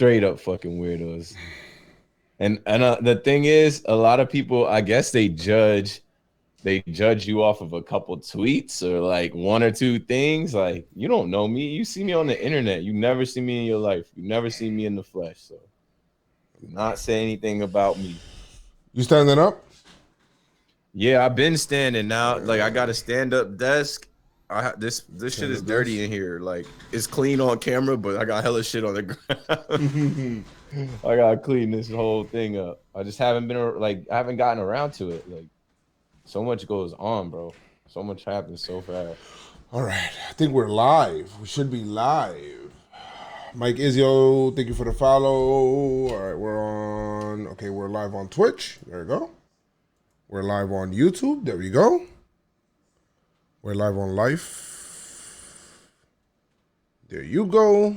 Straight up fucking weirdos. And the thing is, a lot of people, I guess they judge you off of a couple tweets or like one or two things. Like, you don't know me. You see me on the internet. You never see me in your life. You never see me in the flesh. So do not say anything about me. You standing up? Yeah, I've been standing now. Like, I got a stand-up desk. This shit is dirty in here. Like, it's clean on camera, but I got hella shit on the ground. I gotta clean this whole thing up. I just haven't I haven't gotten around to it. Like, so much goes on, bro. So much happens so fast. All right, I think we're live. We should be live. Mike Izio, thank you for the follow. All right, we're live on Twitch. There we go. We're live on YouTube. There we go. We're live on Life. There you go.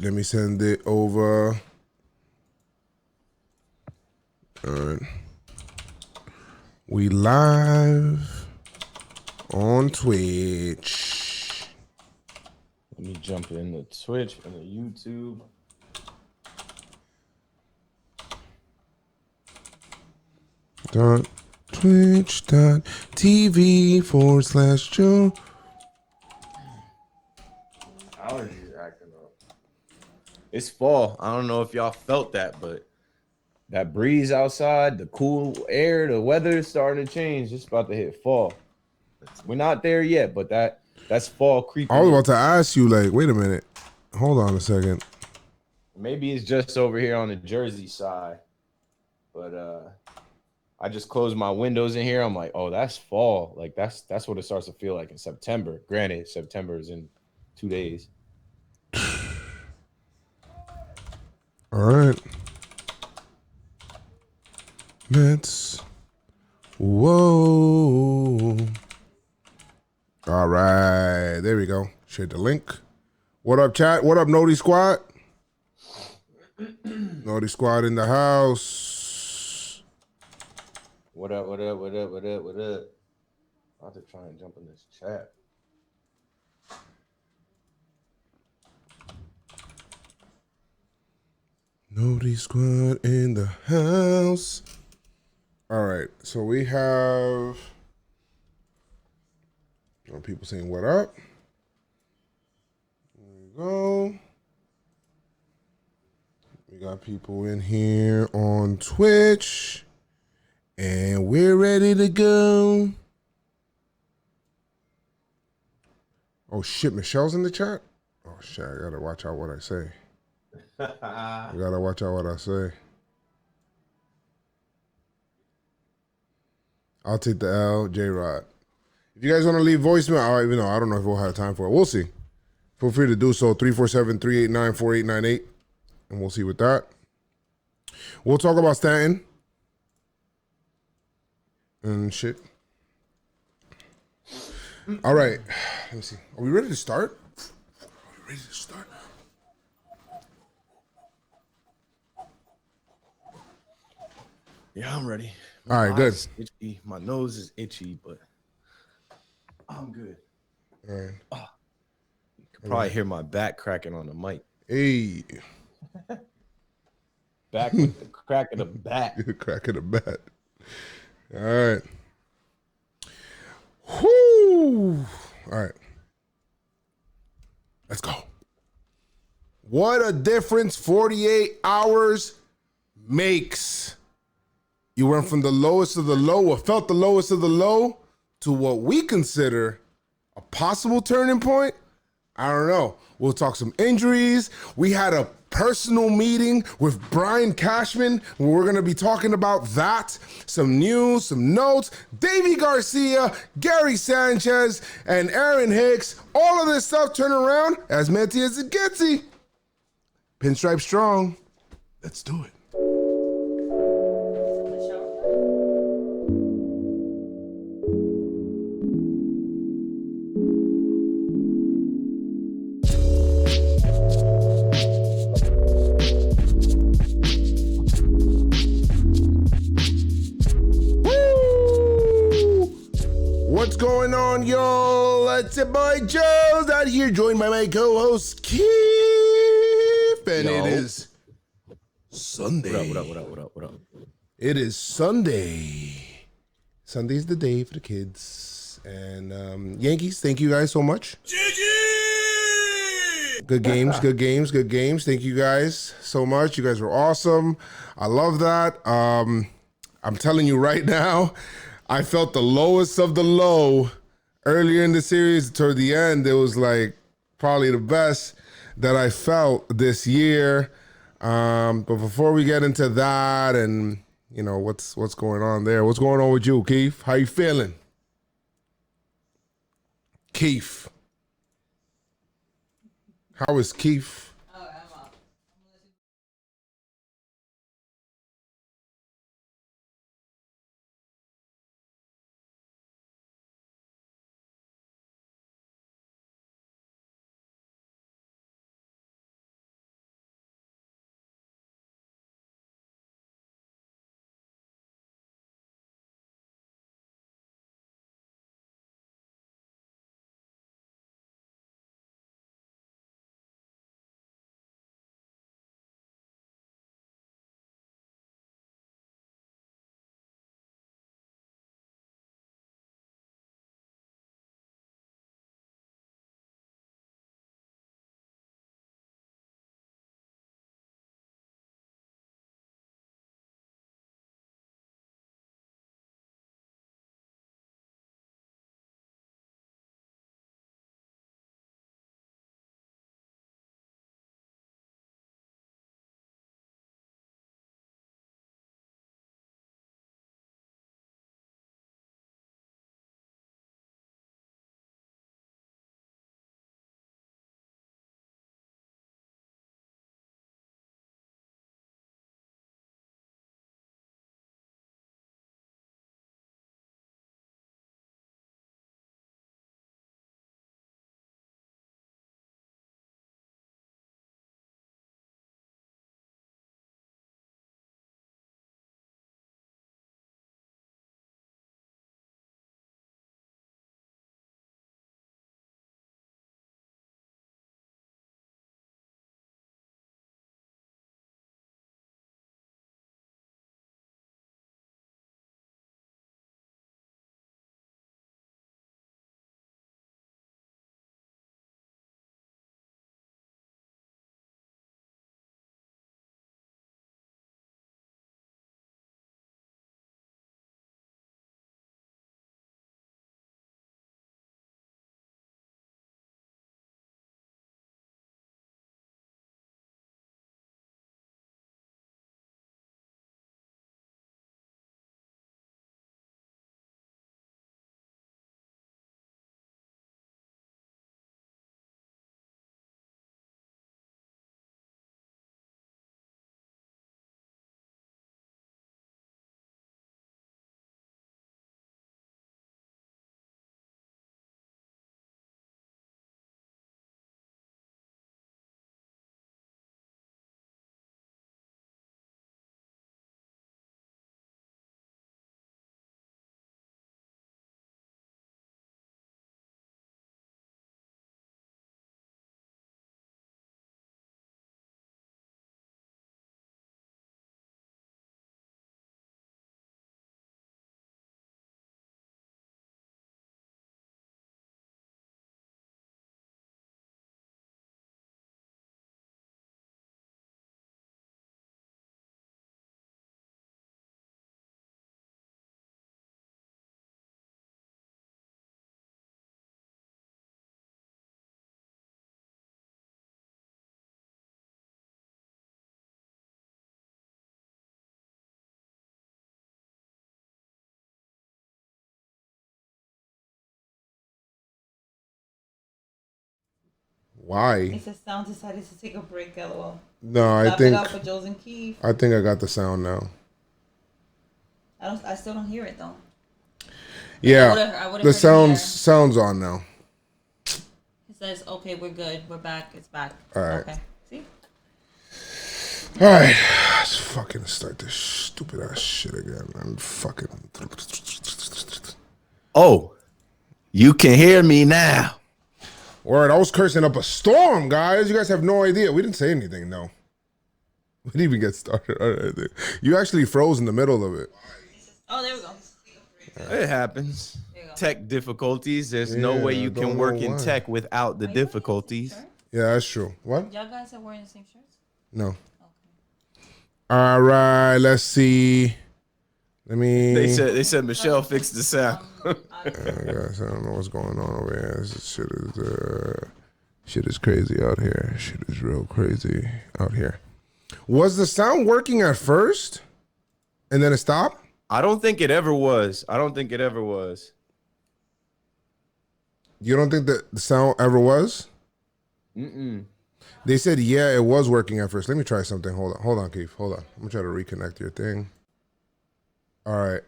Let me send it over. All right. We live on Twitch. Let me jump into Twitch and the YouTube. Twitch.tv/Joe. Allergies acting up. It's fall. I don't know if y'all felt that, but that breeze outside, the cool air, the weather is starting to change. It's about to hit fall. We're not there yet, but that's fall creeping. I was about to ask you, like, wait a minute. Hold on a second. Maybe it's just over here on the Jersey side. But I just closed my windows in here. I'm like, oh, that's fall. Like, that's what it starts to feel like in September. Granted, September is in 2 days. All right. Whoa. All right. There we go. Share the link. What up, chat? What up, Noti Squad? Noti Squad in the house. What up? What up? I'm about to try and jump in this chat. Noti Squad in the house. All right, so we have people saying what up. There we go. We got people in here on Twitch, and we're ready to go. Oh shit, Michelle's in the chat? Oh shit, I gotta watch out what I say. I gotta watch out what I say. I'll take the L, J-Rod. If you guys want to leave voicemail, I don't know if we'll have time for it. We'll see. Feel free to do so. 347-389-4898. And we'll see with that. We'll talk about Stanton. And shit. All right. Let me see. Are we ready to start? Yeah, I'm ready. All right, good. Itchy. My nose is itchy, but I'm good. All right. Oh, you can probably hear my back cracking on the mic. Hey. Back with the crack of the bat. Crack of the bat. All right. Whoo. All right. Let's go. What a difference 48 hours makes. You went from the lowest of the low, or felt the lowest of the low, to what we consider a possible turning point. I don't know. We'll talk some injuries. We had a personal meeting with Brian Cashman where we're going to be talking about that. Some news, some notes. Davey Garcia, Gary Sanchez, and Aaron Hicks. All of this stuff turn around as minty as it gets. Pinstripe Strong. Let's do it. What's going on, y'all? Let's It's your boy Joe's out here, joined by my co-host Keith, and Yo. it is Sunday. What up? It is Sunday. Sunday's the day for the kids. And Yankees, thank you guys so much. Good games. Thank you guys so much. You guys were awesome. I love that. I'm telling you right now, I felt the lowest of the low earlier in the series. Toward the end, it was like probably the best that I felt this year. But before we get into that and you know what's going on there, what's going on with you, Keith? How you feeling, Keith? How is Keith? Why? It says Sound decided to take a break, lol. No, I Clap it up for Jules and Keith. I think I got the sound now. I still don't hear it though. Yeah, I would've the heard it sounds on now. It says, okay, we're good. We're back. It's back. All right. Okay. See? All right. Let's fucking start this stupid ass shit again. I'm fucking. Oh, you can hear me now. Word, I was cursing up a storm, guys. You guys have no idea. We didn't say anything, no. We didn't even get started. You actually froze in the middle of it. Oh, there we go. It happens. Tech difficulties. There's no way you can work in tech without the difficulties. Yeah, that's true. What? Y'all guys are wearing the same shirts? No. Okay. All right, let's see. They said Michelle fixed the sound. Guys, I don't know what's going on over here. This shit is crazy out here. Shit is real crazy out here. Was the sound working at first, and then it stopped? I don't think it ever was. You don't think that the sound ever was? Mm-mm. They said, yeah, it was working at first. Let me try something. Hold on, Keith. Hold on. I'm gonna try to reconnect your thing. All right.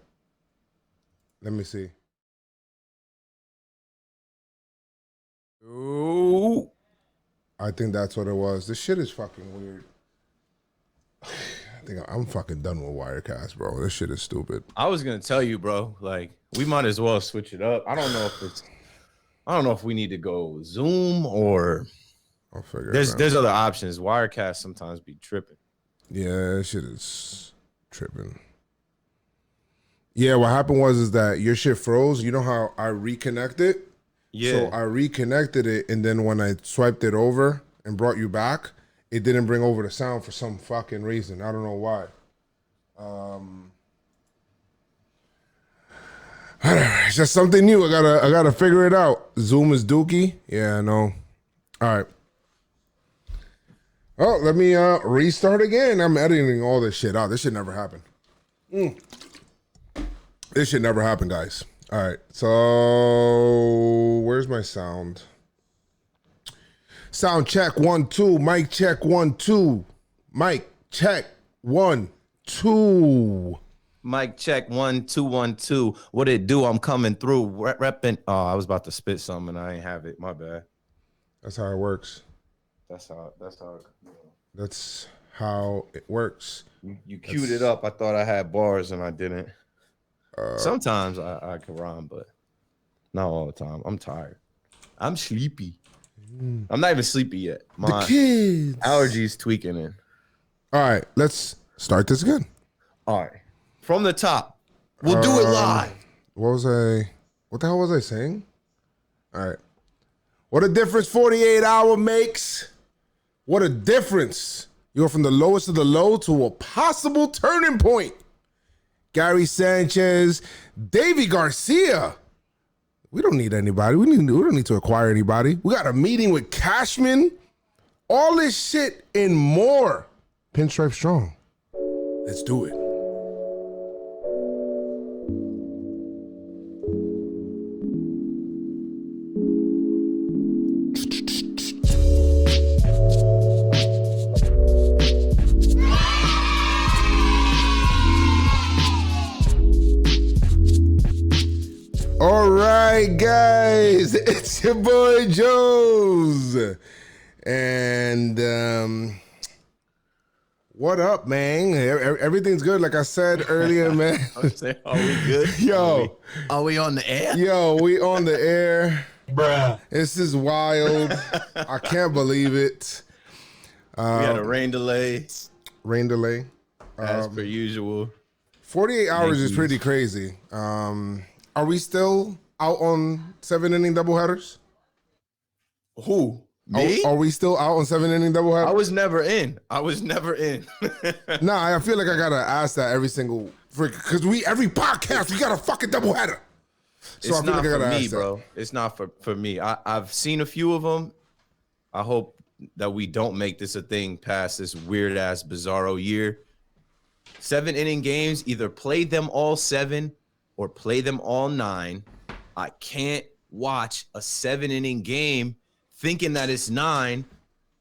Let me see. Ooh. I think that's what it was. This shit is fucking weird. I think I'm fucking done with Wirecast, bro. This shit is stupid. I was gonna tell you, bro. Like, we might as well switch it up. I don't know if we need to go Zoom or I'll figure it out. There's other options. Wirecast sometimes be tripping. Yeah, this shit is tripping. Yeah, what happened was that your shit froze. You know how I reconnected? Yeah. So I reconnected it, and then when I swiped it over and brought you back, it didn't bring over the sound for some fucking reason. I don't know why. It's just something new. I gotta figure it out. Zoom is dookie. Yeah, I know. All right. Oh, let me restart again. I'm editing all this shit out. This shit never happened. This shit never happened, guys. All right. So where's my sound? Sound check 1 2. Mic check 1 2. Mic check 1 2. Mic check 1 2 1 2. What it do? I'm coming through. Repping. Oh, I was about to spit something and I ain't have it. My bad. That's how it works. That's how That's how it works. You queued it up. I thought I had bars and I didn't. Sometimes I can rhyme, but not all the time. I'm tired. I'm sleepy. I'm not even sleepy yet. My the kids. Allergies tweaking in. All right, let's start this again. All right. From the top. We'll do it live. What the hell was I saying? All right. What a difference 48 hour makes. What a difference. You go from the lowest of the low to a possible turning point. Gary Sanchez, Davy Garcia. We don't need anybody. We don't need to acquire anybody. We got a meeting with Cashman. All this shit and more. Pinstripe Strong. Let's do it. All right, guys, it's your boy Joes. And what up, man? Everything's good. Like I said earlier, man. Are we good? Yo. Are we on the air? Yo, we on the air. Bruh. This is wild. I can't believe it. We had a rain delay. Rain delay. As per usual. 48 hours Yankees. is pretty crazy. Are we still out on 7-inning doubleheaders? Who? Me? Are we still out on 7-inning doubleheaders? I was never in. Nah, I feel like I gotta ask that every single because every podcast we got a fucking doubleheader. So It's not for me, bro. It's not for me. I've seen a few of them. I hope that we don't make this a thing past this weird ass bizarro year. 7-inning games, either play them all 7 or play them all 9. I can't watch a 7-inning game thinking that it's 9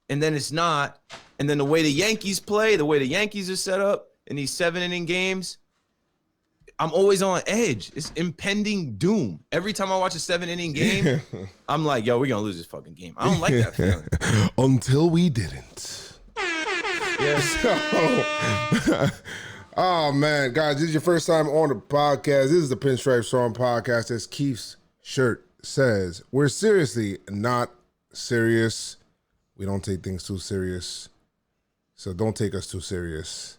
and then it's not. And then the way the Yankees play, the way the Yankees are set up in these 7-inning games, I'm always on edge. It's impending doom. Every time I watch a 7-inning game, I'm like, yo, we're going to lose this fucking game. I don't like that feeling. Until we didn't. Yes. Oh, man. Guys, this is your first time on the podcast. This is the Pinstripe Strong podcast. As Keith's shirt says, we're seriously not serious. We don't take things too serious. So don't take us too serious.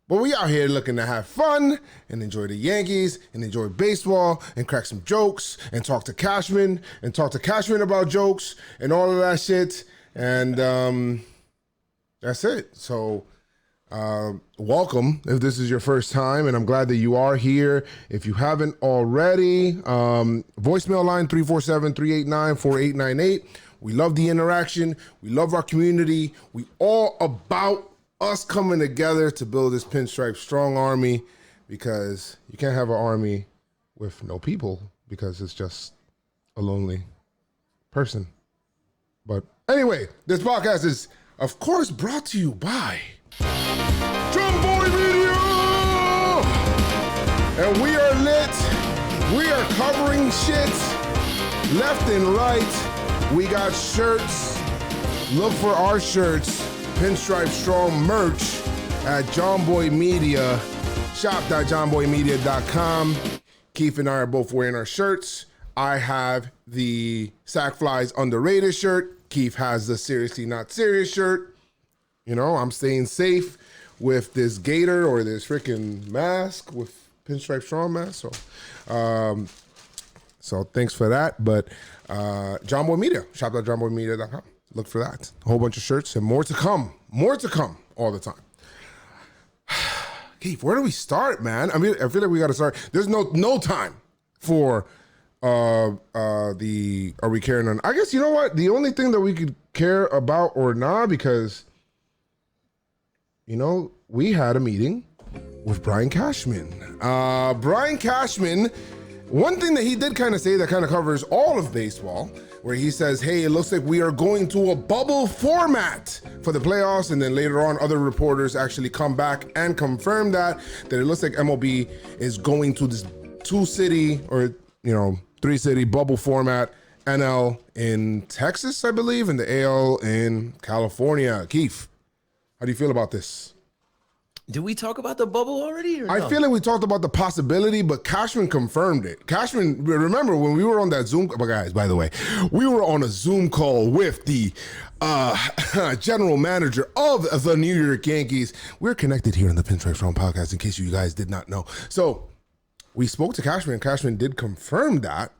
But we out here looking to have fun and enjoy the Yankees and enjoy baseball and crack some jokes and talk to Cashman about jokes and all of that shit. And that's it. So welcome if this is your first time, and I'm glad that you are here. If you haven't already, voicemail line 347-389-4898. We love the interaction. We love our community. We all about us coming together to build this Pinstripe Strong army, because you can't have an army with no people, because it's just a lonely person. But anyway, this podcast is, of course, brought to you by JomboyMedia! And we are lit. We are covering shit left and right. We got shirts. Look for our shirts. Pinstripe Strong merch at JomboyMedia. Shop.JomboyMedia.com. Keith and I are both wearing our shirts. I have the Sack Flies Underrated shirt. Keith has the Seriously Not Serious shirt. You know, I'm staying safe with this gator or this freaking mask with Pinstripe Strong mask. So thanks for that. But JomboyMedia, shop.JomboyMedia.com. Look for that. A whole bunch of shirts and more to come. More to come all the time. Keith, where do we start, man? I mean, I feel like we got to start. There's no time for are we caring on? I guess, you know what? The only thing that we could care about or not, because, you know, we had a meeting with Brian Cashman. Brian Cashman, one thing that he did kind of say that kind of covers all of baseball, where he says, hey, it looks like we are going to a bubble format for the playoffs. And then later on, other reporters actually come back and confirm that it looks like MLB is going to this 2-city or, 3-city bubble format, NL in Texas, I believe, and the AL in California. Keith, how do you feel about this? Did we talk about the bubble already? Or I feel like we talked about the possibility, but Cashman confirmed it. Cashman, remember when we were on that Zoom, guys, by the way, we were on a Zoom call with the general manager of the New York Yankees. We're connected here on the Pinstripe Strong podcast, in case you guys did not know. So we spoke to Cashman, and Cashman did confirm that,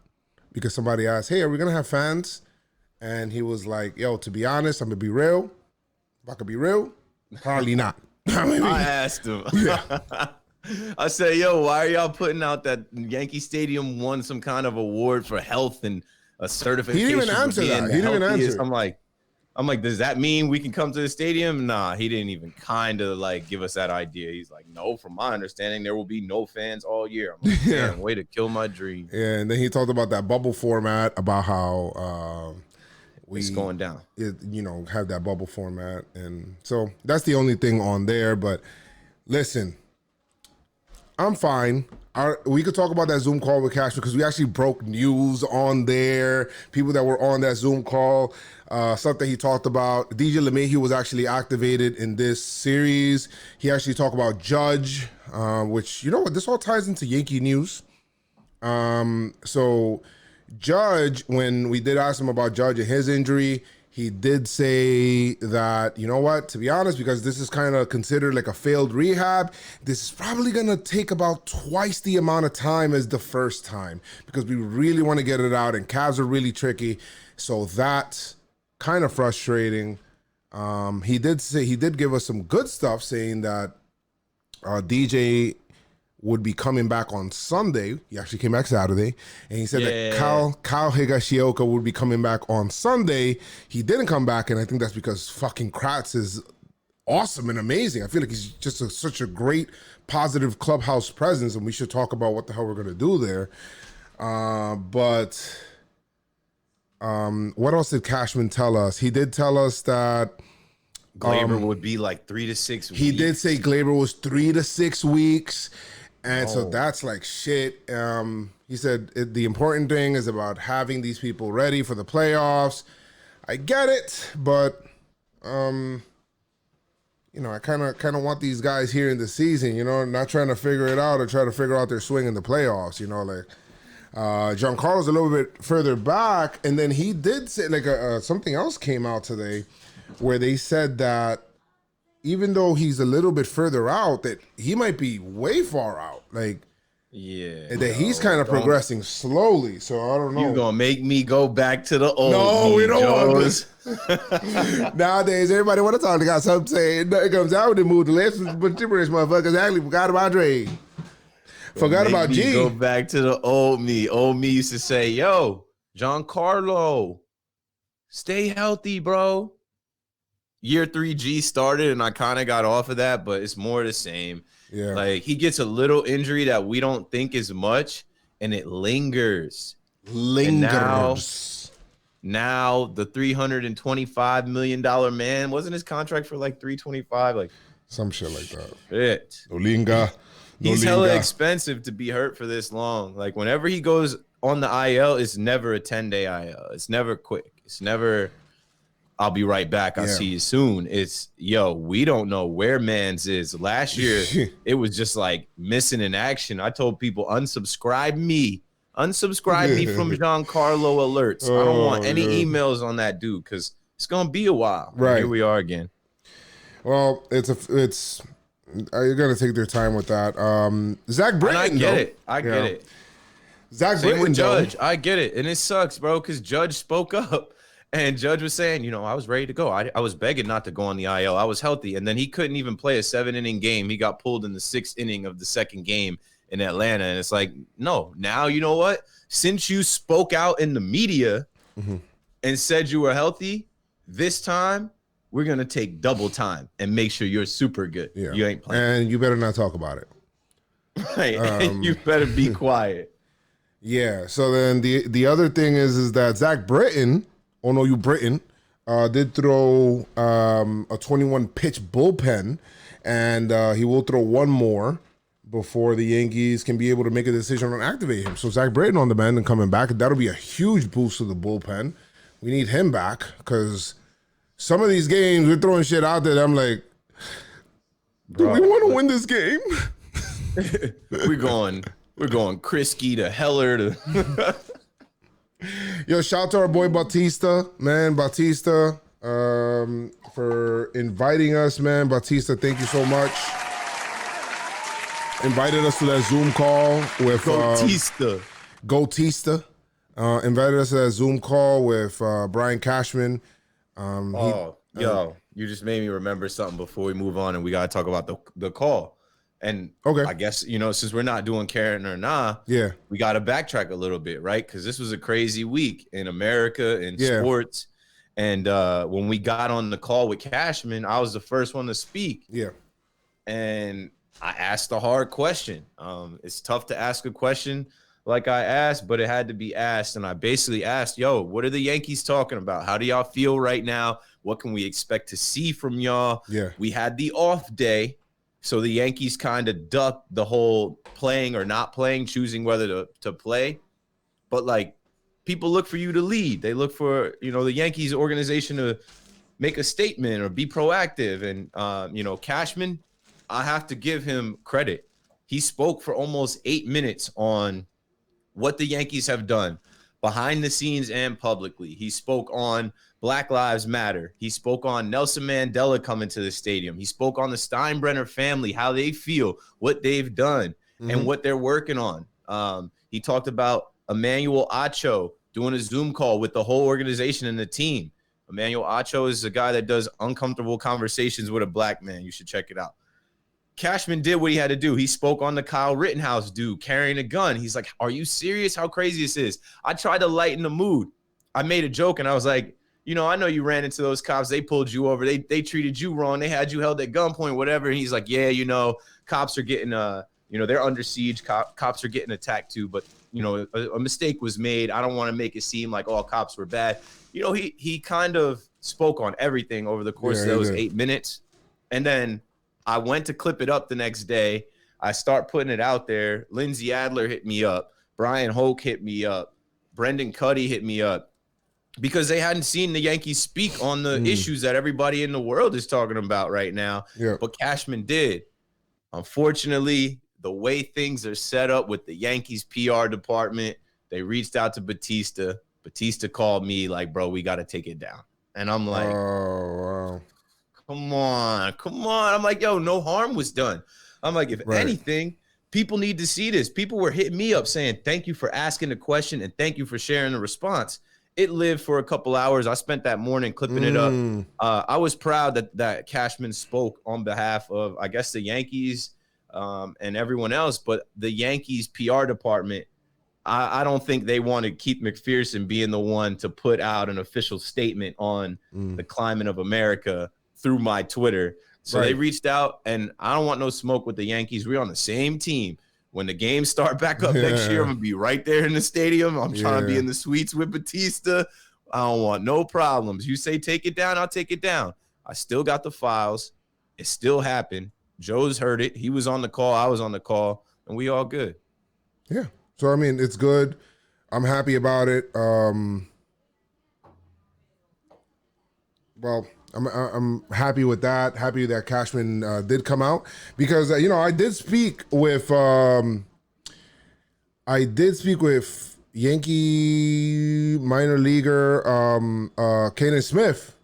because somebody asked, hey, are we going to have fans? And he was like, yo, to be honest, I'm going to be real. If I could be real, probably not. I asked him. Yeah. I said, yo, why are y'all putting out that Yankee Stadium won some kind of award for health and a certification? He didn't even answer that. He didn't even answer. I'm like, does that mean we can come to the stadium? Nah, he didn't even kind of like give us that idea. He's like, no, from my understanding, there will be no fans all year. I'm like, yeah, way to kill my dream. Yeah, and then he talked about that bubble format, about how it's going down. Have that bubble format. And so that's the only thing on there. But listen, I'm fine. We could talk about that Zoom call with Cash, because we actually broke news on there. People that were on that Zoom call, stuff that he talked about. DJ LeMahieu was actually activated in this series. He actually talked about Judge, which, you know what, this all ties into Yankee news. So Judge, when we did ask him about Judge and his injury, he did say that, you know what, to be honest, because this is kind of considered like a failed rehab, this is probably going to take about twice the amount of time as the first time, because we really want to get it out, and calves are really tricky. So that's kind of frustrating. He did give us some good stuff, saying that DJ would be coming back on Sunday. He actually came back Saturday. And he said that Kyle Higashioka would be coming back on Sunday. He didn't come back, and I think that's because fucking Kratz is awesome and amazing. I feel like he's just such a great, positive clubhouse presence, and we should talk about what the hell we're going to do there. But what else did Cashman tell us? He did tell us that Glaber would be like 3 to 6 weeks. He did say Glaber was 3 to 6 weeks. And so that's like shit. He said the important thing is about having these people ready for the playoffs. I get it, but I kind of want these guys here in the season, not trying to figure it out or try to figure out their swing in the playoffs, like Giancarlo's a little bit further back, and then he did say like something else came out today where they said that even though he's a little bit further out, that he might be way far out. Like, yeah, that he's kind of progressing slowly. So I don't know. You gonna make me go back to the old? No, we don't want this. Joes. Nowadays, everybody want to talk. They got something to say. Nothing comes out with the mood. The last but gibberish, motherfuckers. Actually, forgot about Dre. Forgot about G. Go back to the old me. Old me used to say, "Yo, Giancarlo, stay healthy, bro." Year 3 G started, and I kind of got off of that, but it's more the same. Yeah, like he gets a little injury that we don't think is much, and it lingers. Now the $325 million man, wasn't his contract for like 325, like some shit like that. Shit. Olinga. He's hella expensive to be hurt for this long. Like whenever he goes on the IL, it's never a 10-day IL. It's never quick. It's never, I'll be right back. I'll see you soon. It's, yo, we don't know where Mans is. Last year, it was just like missing in action. I told people, unsubscribe me from Giancarlo alerts. I don't want any emails on that dude because it's going to be a while. Right. Here we are again. Well, it's you're gonna take their time with that. Zach Britton, I get it. Zach Same Britton, with Judge. I get it, and it sucks, bro, because Judge spoke up, and Judge was saying, you know, I was ready to go. I was begging not to go on the IL. I was healthy, and then he couldn't even play a 7-inning game. He got pulled in the 6th inning of the second game in Atlanta, and it's like, no. Now you know what? Since you spoke out in the media and said you were healthy, this time. We're going to take double time and make sure you're super good. Yeah. You ain't playing. And you better not talk about it. Right. You better be quiet. Yeah. So then the other thing is that Zach Britton, did throw a 21-pitch bullpen, and he will throw one more before the Yankees can be able to make a decision on activating him. So Zach Britton on the mend and coming back, that'll be a huge boost to the bullpen. We need him back because some of these games, we're throwing shit out there that I'm like, do we want to win this game? We're going Krisky to Heller to Yo, shout out to our boy Bautista, man. Bautista, for inviting us, man. Bautista, thank you so much. Invited us to that Zoom call with Gotista. Invited us to that Zoom call with Brian Cashman. You just made me remember something before we move on, and we gotta talk about the call. And I guess, you know, since we're not doing Karen or Nah, we gotta backtrack a little bit, right? Because this was a crazy week in America in sports. And when we got on the call with Cashman, I was the first one to speak. Yeah. And I asked a hard question. It's tough to ask a question like I asked, but it had to be asked. And I basically asked, yo, what are the Yankees talking about? How do y'all feel right now? What can we expect to see from y'all? Yeah. We had the off day, so the Yankees kind of ducked the whole playing or not playing, choosing whether to play. But, like, people look for you to lead. They look for, you know, the Yankees organization to make a statement or be proactive. And, you know, Cashman, I have to give him credit. He spoke for almost 8 minutes on what the Yankees have done behind the scenes and publicly. He spoke on Black Lives Matter. He spoke on Nelson Mandela coming to the stadium. He spoke on the Steinbrenner family, how they feel, what they've done, and what they're working on. He talked about Emmanuel Acho doing a Zoom call with the whole organization and the team. Emmanuel Acho is a guy that does uncomfortable conversations with a black man. You should check it out. Cashman did what he had to do. He spoke on the Kyle Rittenhouse dude carrying a gun. He's like, are you serious? How crazy this is? I tried to lighten the mood. I made a joke, and I was like, you know, I know you ran into those cops. They pulled you over. They treated you wrong. They had you held at gunpoint, whatever. And he's like, yeah, you know, cops are getting, you know, they're under siege. Cops are getting attacked too. But, you know, a mistake was made. I don't want to make it seem like all cops were bad. You know, he kind of spoke on everything over the course of those 8 minutes. And then I went to clip it up the next day. I start putting it out there. Lindsey Adler hit me up. Brian Hoke hit me up. Brendan Cuddy hit me up because they hadn't seen the Yankees speak on the issues that everybody in the world is talking about right now. Yeah. But Cashman did. Unfortunately, the way things are set up with the Yankees PR department, They reached out to Batista. Batista called me like, bro, we got to take it down. And I'm like, oh, wow. Come on. I'm like, yo, no harm was done. I'm like, if anything, people need to see this. People were hitting me up saying, thank you for asking the question and thank you for sharing the response. It lived for a couple hours. I spent that morning clipping it up. I was proud that Cashman spoke on behalf of, I guess, the Yankees and everyone else. But the Yankees PR department, I don't think they wanted Keith McPherson being the one to put out an official statement on the climate of America through my Twitter. So they reached out, and I don't want no smoke with the Yankees. We're on the same team. When the games start back up next year, I'm going to be right there in the stadium. I'm trying to be in the suites with Batista. I don't want no problems. You say take it down, I'll take it down. I still got the files. It still happened. Joe's heard it. He was on the call. I was on the call, and we all good. Yeah. So, I mean, it's good. I'm happy about it. Well, I'm happy with that. Happy that Cashman did come out because I did speak with Yankee minor leaguer Kanan Smith,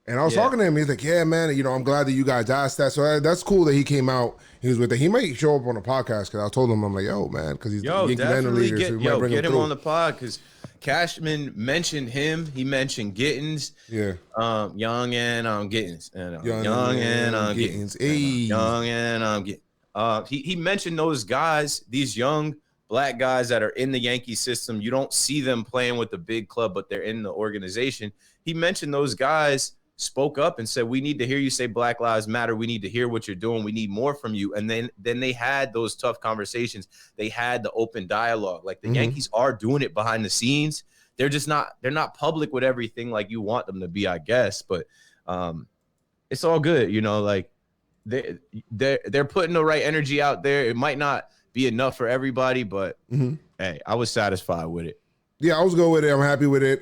and I was talking to him. He's like, "Yeah, man, I'm glad that you guys asked that. So that's cool that he came out. He was with it. He might show up on the podcast because I told him I'm like, yo, man, because he's the Yankee minor leaguer. Get him on the pod because Cashman mentioned him. He mentioned Gittins. Yeah. Young and Gittins. Young and Gittins. Young and Gittins. He mentioned those guys, these young black guys that are in the Yankee system. You don't see them playing with the big club, but they're in the organization. He mentioned those guys spoke up and said, we need to hear you say Black Lives Matter. We need to hear what you're doing. We need more from you. And then they had those tough conversations. They had the open dialogue. Like the Yankees are doing it behind the scenes. They're not public with everything like you want them to be, I guess. But it's all good. Like they're putting the right energy out there. It might not be enough for everybody, but hey, I was satisfied with it. Yeah, I was good with it. I'm happy with it.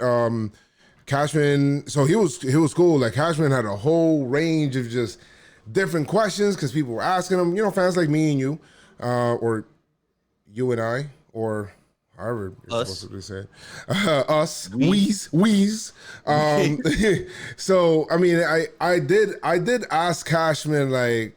Cashman, so he was cool. Like Cashman had a whole range of just different questions because people were asking him, fans like me and you, or you and I, or however you're supposed to be said, us, we's. So I mean, I did ask Cashman like,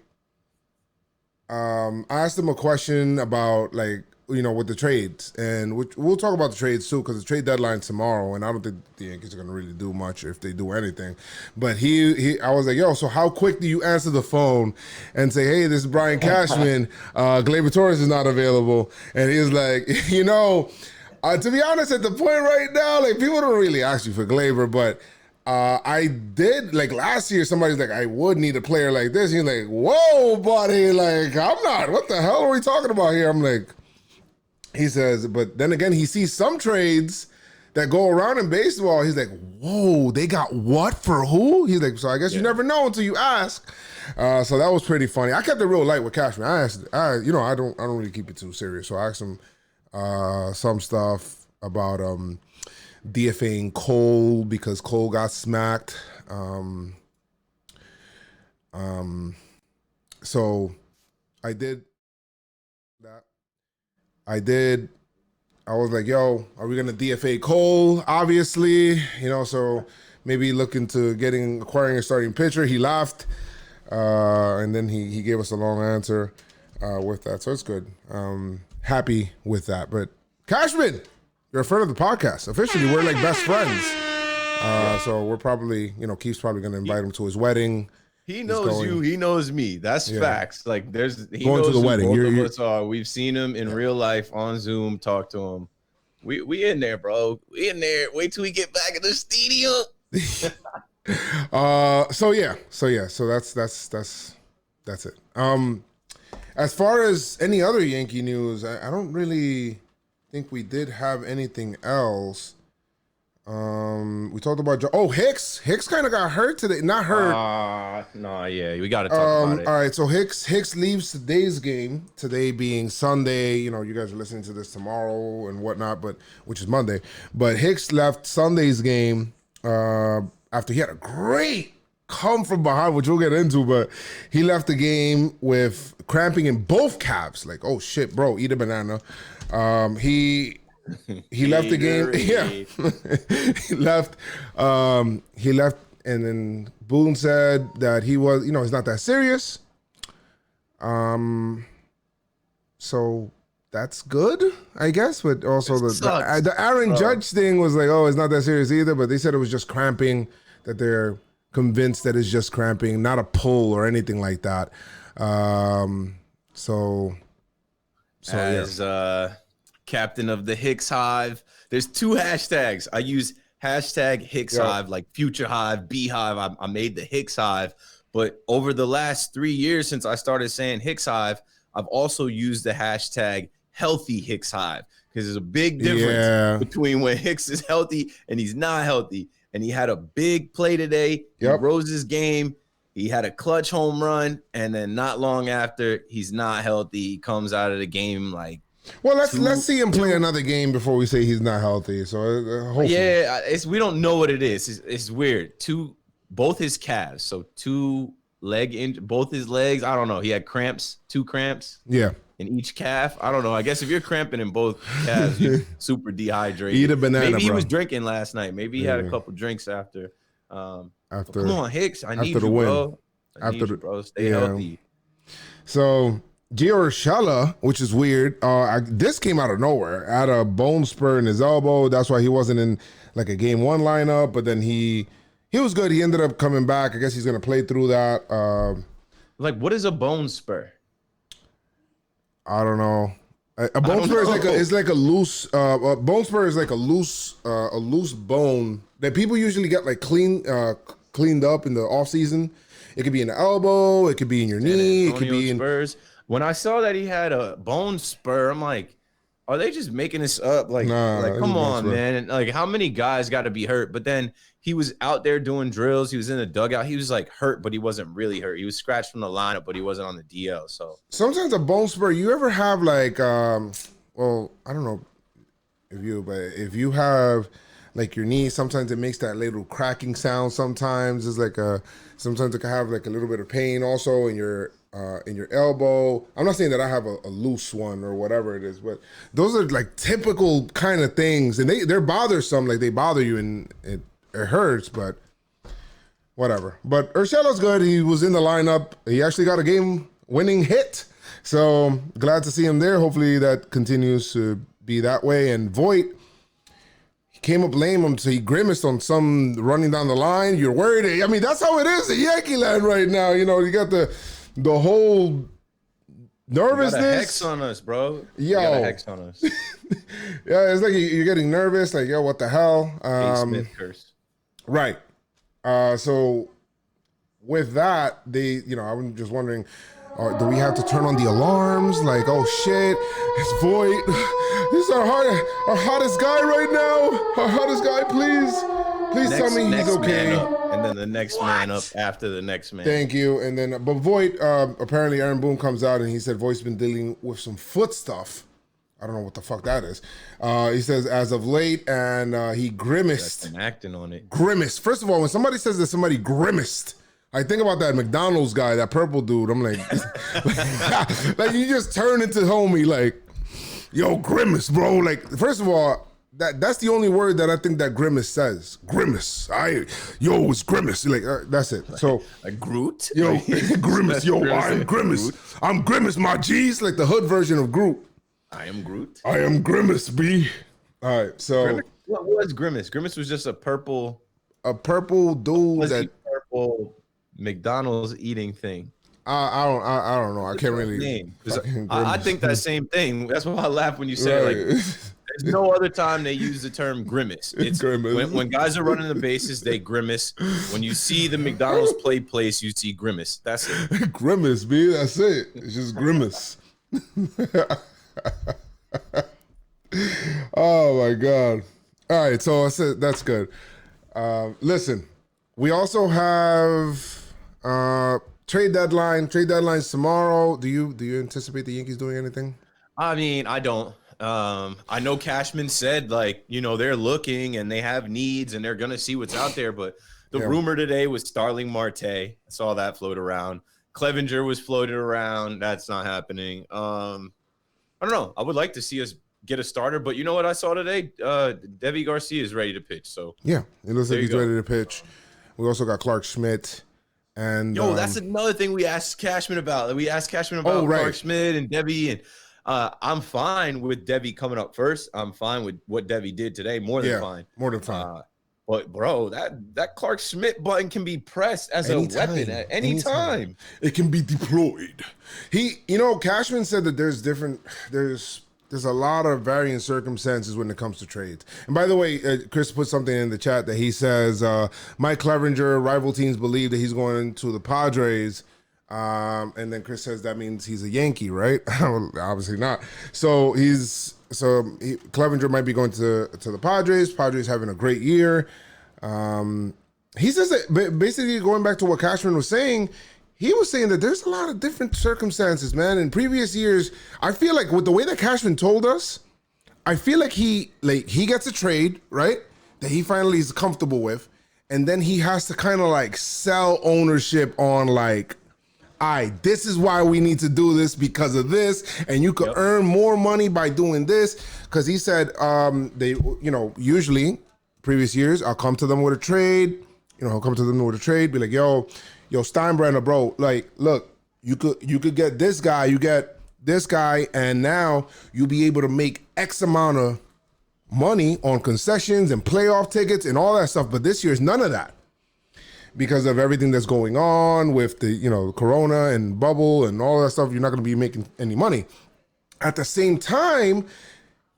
I asked him a question about like, with the trades, and we'll talk about the trades too, because the trade deadline's tomorrow, and I don't think the Yankees are gonna really do much if they do anything. But I was like, yo, so how quick do you answer the phone and say, hey, this is Brian Cashman, Gleyber Torres is not available, and he was like, to be honest, at the point right now, like people don't really ask you for Gleyber, but I did, like last year, somebody's like, I would need a player like this. He's like, whoa, buddy, like I'm not. What the hell are we talking about here? I'm like. He says, but then again, he sees some trades that go around in baseball. He's like, whoa, they got what for who? He's like, so I guess you never know until you ask. So that was pretty funny. I kept it real light with Cashman. I don't really keep it too serious. So I asked him some stuff about DFAing Cole because Cole got smacked. So I did that. I was like, yo, are we gonna DFA Cole? Obviously, so maybe looking to acquiring a starting pitcher. He laughed, and then he gave us a long answer with that. So it's good. Happy with that. But Cashman, you're a friend of the podcast. Officially, we're like best friends. So we're probably, Keith's probably gonna invite him to his wedding. He knows you. He knows me. That's facts. Like he going knows to the wedding. Both of us are. We've seen him in real life on Zoom. Talk to him. We in there, bro. We in there. Wait till we get back in the stadium. So that's it. As far as any other Yankee news, I don't really think we did have anything else. We talked about Hicks. Hicks kind of got hurt today. Not hurt. We got to talk about it. All right, so Hicks leaves today's game. Today being Sunday. You guys are listening to this tomorrow and whatnot, but which is Monday. But Hicks left Sunday's game after he had a great come from behind, which we'll get into. But he left the game with cramping in both calves. Like, oh shit, bro, eat a banana. He he left the game. Yeah, he left. He left, and then Boone said that he was, it's not that serious. So that's good, I guess. But also the Aaron Judge thing was like, oh, it's not that serious either. But they said it was just cramping. That they're convinced that it's just cramping, not a pull or anything like that. So as captain of the Hicks Hive, there's 2 hashtags. I use hashtag Hicks Hive, like Future Hive, Beehive. I made the Hicks Hive. But over the last 3 years since I started saying Hicks Hive, I've also used the hashtag Healthy Hicks Hive, because there's a big difference between when Hicks is healthy and he's not healthy. And he had a big play today. He rose his game. He had a clutch home run, and then not long after, he's not healthy. He comes out of the game like. Well, let's see him play another game before we say he's not healthy. So hopefully. We don't know what it is. It's weird. Both his calves, so 2 leg injury, both his legs. I don't know. He had cramps, 2 cramps. Yeah. In each calf. I don't know. I guess if you're cramping in both calves, you're super dehydrated. Eat a banana. Maybe he was drinking last night. Maybe he had a couple drinks after. Come on, Hicks. I need you, bro. Bro. Stay healthy. So Gio Urshela, which is weird. This came out of nowhere. Had a bone spur in his elbow. That's why he wasn't in like a game 1 lineup. But then he was good. He ended up coming back. I guess he's gonna play through that. What is a bone spur? I don't know. A bone spur is like a loose. A bone spur is like a loose bone that people usually get like cleaned up in the off season. It could be in the elbow. It could be in your knee. It could be in spurs. When I saw that he had a bone spur, I'm like, are they just making this up? Come on, man. Like, how many guys got to be hurt? But then he was out there doing drills. He was in the dugout. He was like hurt, but he wasn't really hurt. He was scratched from the lineup, but he wasn't on the DL. So sometimes a bone spur, you ever have like, well, I don't know if you have like your knee, sometimes it makes that little cracking sound. Sometimes it's like sometimes it can have like a little bit of pain also in your elbow. I'm not saying that I have a loose one or whatever it is, but those are like typical kind of things, and they're bothersome. Like they bother you, and it hurts, but whatever. But Urshela's good. He was in the lineup. He actually got a game-winning hit, so glad to see him there. Hopefully that continues to be that way. And Voit, he came up lame, so he grimaced on some running down the line. You're worried. I mean, that's how it is in Yankee land right now. You got the whole nervousness. You got a hex on us, bro. You got a hex on us. Yeah, it's like you're getting nervous. Like, yo, what the hell? Smith curse. Right. So with that, I'm just wondering, do we have to turn on the alarms? Like, oh shit, it's Voit. This is our hottest guy right now. Our hottest guy, please tell me he's okay. And then the next man up after the next man. Thank you. And then, but Voit, apparently Aaron Boone comes out and he said Voit's been dealing with some foot stuff. I don't know what the fuck that is. He says as of late, and he grimaced. That's been acting on it. Grimaced. First of all, when somebody says that somebody grimaced, I think about that McDonald's guy, that purple dude. I'm like, like you just turn into homie, like, yo, grimace, bro. Like, first of all, that's the only word that I think that grimace says. Grimace. It's grimace. Like, that's it. So like Groot? Yo, grimace. Yo, I'm grimace. Groot. I'm grimace, my G's. Like the hood version of Groot. I am Groot. I am Grimace, B. All right, so what was Grimace? Grimace was just a purple dude purple McDonald's eating thing. I don't know. I can't really name. I think that same thing. That's why I laugh when you say like there's no other time they use the term grimace. It's grimace. When guys are running the bases, they grimace. When you see the McDonald's play place, you see grimace. That's it. Grimace, B. That's it. It's just grimace. Oh my god. All right, so I said that's good. Listen, we also have trade deadlines tomorrow. Do you anticipate the Yankees doing anything? I mean, I don't. I know Cashman said they're looking and they have needs and they're gonna see what's out there, but the rumor today was Starling Marte. I saw that float around. Clevenger was floated around. That's not happening. I don't know. I would like to see us get a starter. But you know what I saw today? Debbie Garcia is ready to pitch. So Yeah, it looks like he's ready to pitch. We also got Clark Schmidt. And that's another thing we asked Cashman about. We asked Cashman about Clark Schmidt and Debbie, and I'm fine with Debbie coming up first. I'm fine with what Debbie did today. More than fine. But bro, that Clark Schmidt button can be pressed as a weapon at any time. It can be deployed. Cashman said that there's a lot of varying circumstances when it comes to trades. And by the way, Chris put something in the chat that he says, Mike Clevenger, rival teams believe that he's going to the Padres. And then Chris says that means he's a Yankee, right? Obviously not. So Clevenger might be going to the Padres. Padres having a great year. He says that basically going back to what Cashman was saying, he was saying that there's a lot of different circumstances, man. In previous years, I feel like with the way that Cashman told us, I feel like he gets a trade, right? That he finally is comfortable with. And then he has to kind of like sell ownership on like, this is why we need to do this because of this. And you could earn more money by doing this. Cause he said, usually previous years, I'll come to them with a trade, be like, yo, Steinbrenner, bro, like, look, you could get this guy, you get this guy, and now you'll be able to make X amount of money on concessions and playoff tickets and all that stuff. But this year's none of that because of everything that's going on with the, Corona and bubble and all that stuff. You're not going to be making any money. At the same time,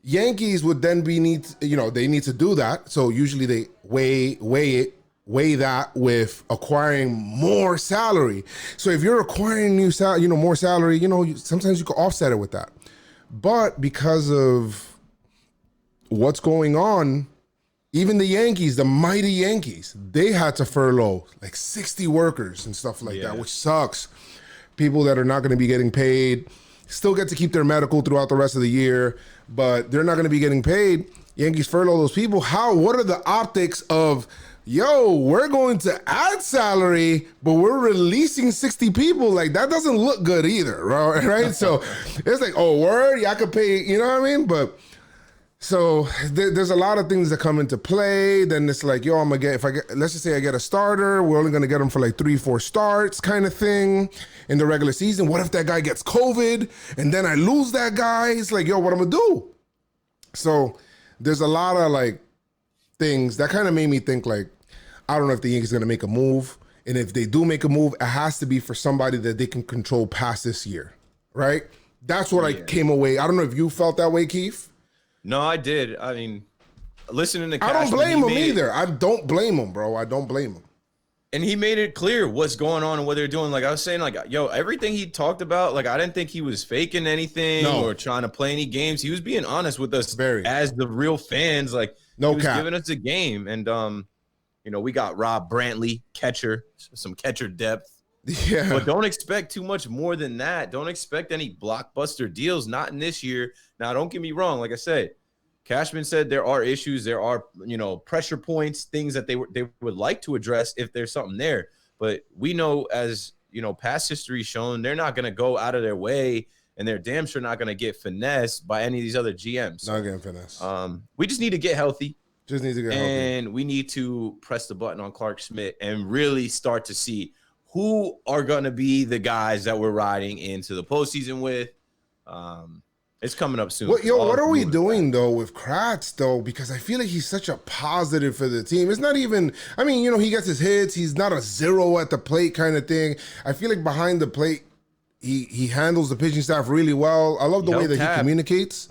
Yankees would then they need to do that. So usually they weigh that with acquiring more salary. So if you're acquiring more salary, sometimes you can offset it with that. But because of what's going on, even the Yankees, the mighty Yankees, they had to furlough like 60 workers and stuff like that, which sucks. People that are not going to be getting paid still get to keep their medical throughout the rest of the year, but they're not going to be getting paid. Yankees furlough those people. What are the optics of, we're going to add salary, but we're releasing 60 people? Like, that doesn't look good either, right? So it's like, word, I could pay, you know what I mean? But so there's a lot of things that come into play. Then it's like, let's just say I get a starter, we're only going to get them for like 3-4 starts kind of thing in the regular season. What if that guy gets COVID and then I lose that guy? It's like, what I'm going to do? So there's a lot of like things that kind of made me think like, I don't know if the Yankees are going to make a move. And if they do make a move, it has to be for somebody that they can control past this year, right? That's what I came away. I don't know if you felt that way, Keith. No, I did. I mean, listening to Cashman, I don't blame him either. I don't blame him, bro. I don't blame him. And he made it clear what's going on and what they're doing. Like I was saying, like, everything he talked about, like, I didn't think he was faking anything or trying to play any games. He was being honest with us as the real fans. Like, he was giving us a game. And, we got Rob Brantley, catcher, some catcher depth. Yeah. But don't expect too much more than that. Don't expect any blockbuster deals, not in this year. Now, don't get me wrong. Like I said, Cashman said there are issues. There are, pressure points, things that they would like to address if there's something there. But we know, as, past history shown, they're not going to go out of their way, and they're damn sure not going to get finessed by any of these other GMs. Not getting finessed. We just need to get healthy. And we need to press the button on Clark Schmidt and really start to see who are going to be the guys that we're riding into the postseason with. It's coming up soon. What are we doing, though, with Kratz, though? Because I feel like he's such a positive for the team. It's not even, he gets his hits. He's not a zero at the plate kind of thing. I feel like behind the plate, he handles the pitching staff really well. I love the way that he communicates.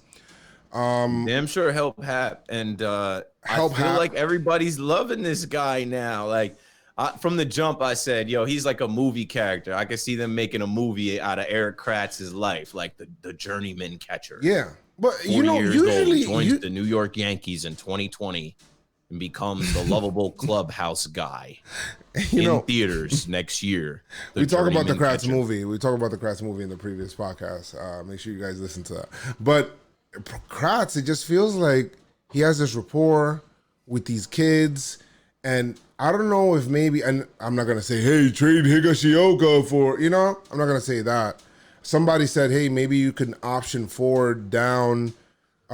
Damn sure help Hap. And I feel like everybody's loving this guy now. Like, from the jump, I said, he's like a movie character. I could see them making a movie out of Eric Kratz's life, like the journeyman catcher. Yeah. But, usually joins the New York Yankees in 2020 and becomes the lovable clubhouse guy in theaters next year. We talk about the Kratz movie. We talked about the Kratz movie in the previous podcast. Make sure you guys listen to that. But Kratz, it just feels like he has this rapport with these kids. And I don't know if maybe, and I'm not going to say, hey, trade Higashioka for, I'm not going to say that. Somebody said, hey, maybe you can option Ford down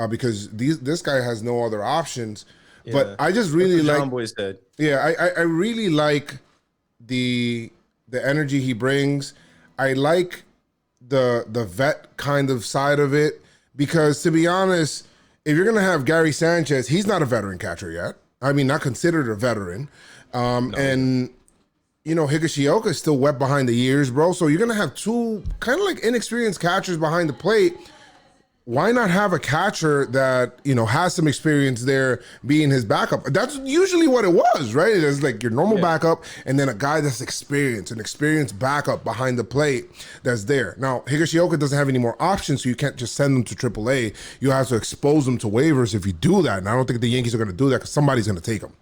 because this guy has no other options. Yeah. But I just really like John Boy said. Yeah, I really like the energy he brings. I like the vet kind of side of it because, to be honest, if you're gonna have Gary Sanchez, he's not a veteran catcher yet. I mean, not considered a veteran. And you know, Higashioka is still wet behind the ears, bro. So you're gonna have two kind of like inexperienced catchers behind the plate. Why not have a catcher that, you know, has some experience there being his backup? That's usually what it was, right? It's like your normal backup and then a guy that's experienced, an experienced backup behind the plate that's there. Now, Higashioka doesn't have any more options, so you can't just send them to AAA. You have to expose them to waivers if you do that. And I don't think the Yankees are going to do that because somebody's going to take them.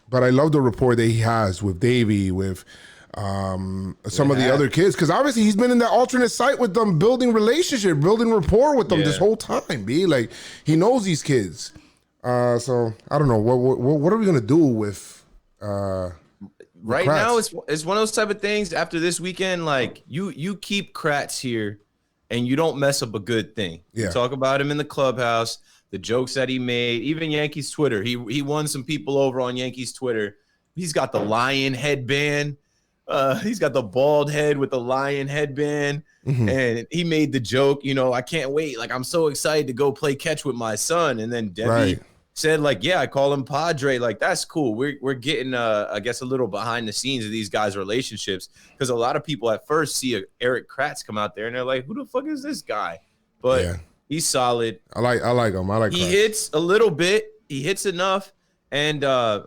But I love the rapport that he has with Davey, with some of the other kids, because obviously he's been in that alternate site with them, building relationship, building rapport with them this whole time. Like, he knows these kids. So I don't know what are we gonna do with right now. It's one of those type of things. After this weekend, like you keep Kratz here, and you don't mess up a good thing. You talk about him in the clubhouse, the jokes that he made, even Yankees Twitter. He won some people over on Yankees Twitter. He's got the lion headband. He's got the bald head with the lion headband, and he made the joke, you know, I can't wait. Like, I'm so excited to go play catch with my son. And then Debbie said, like, yeah, I call him Padre. Like, that's cool. We're getting, I guess, a little behind the scenes of these guys' relationships, because a lot of people at first see Eric Kratz come out there and they're like, who the fuck is this guy? But he's solid. I like him. I like. He hits a little bit. He hits enough. And I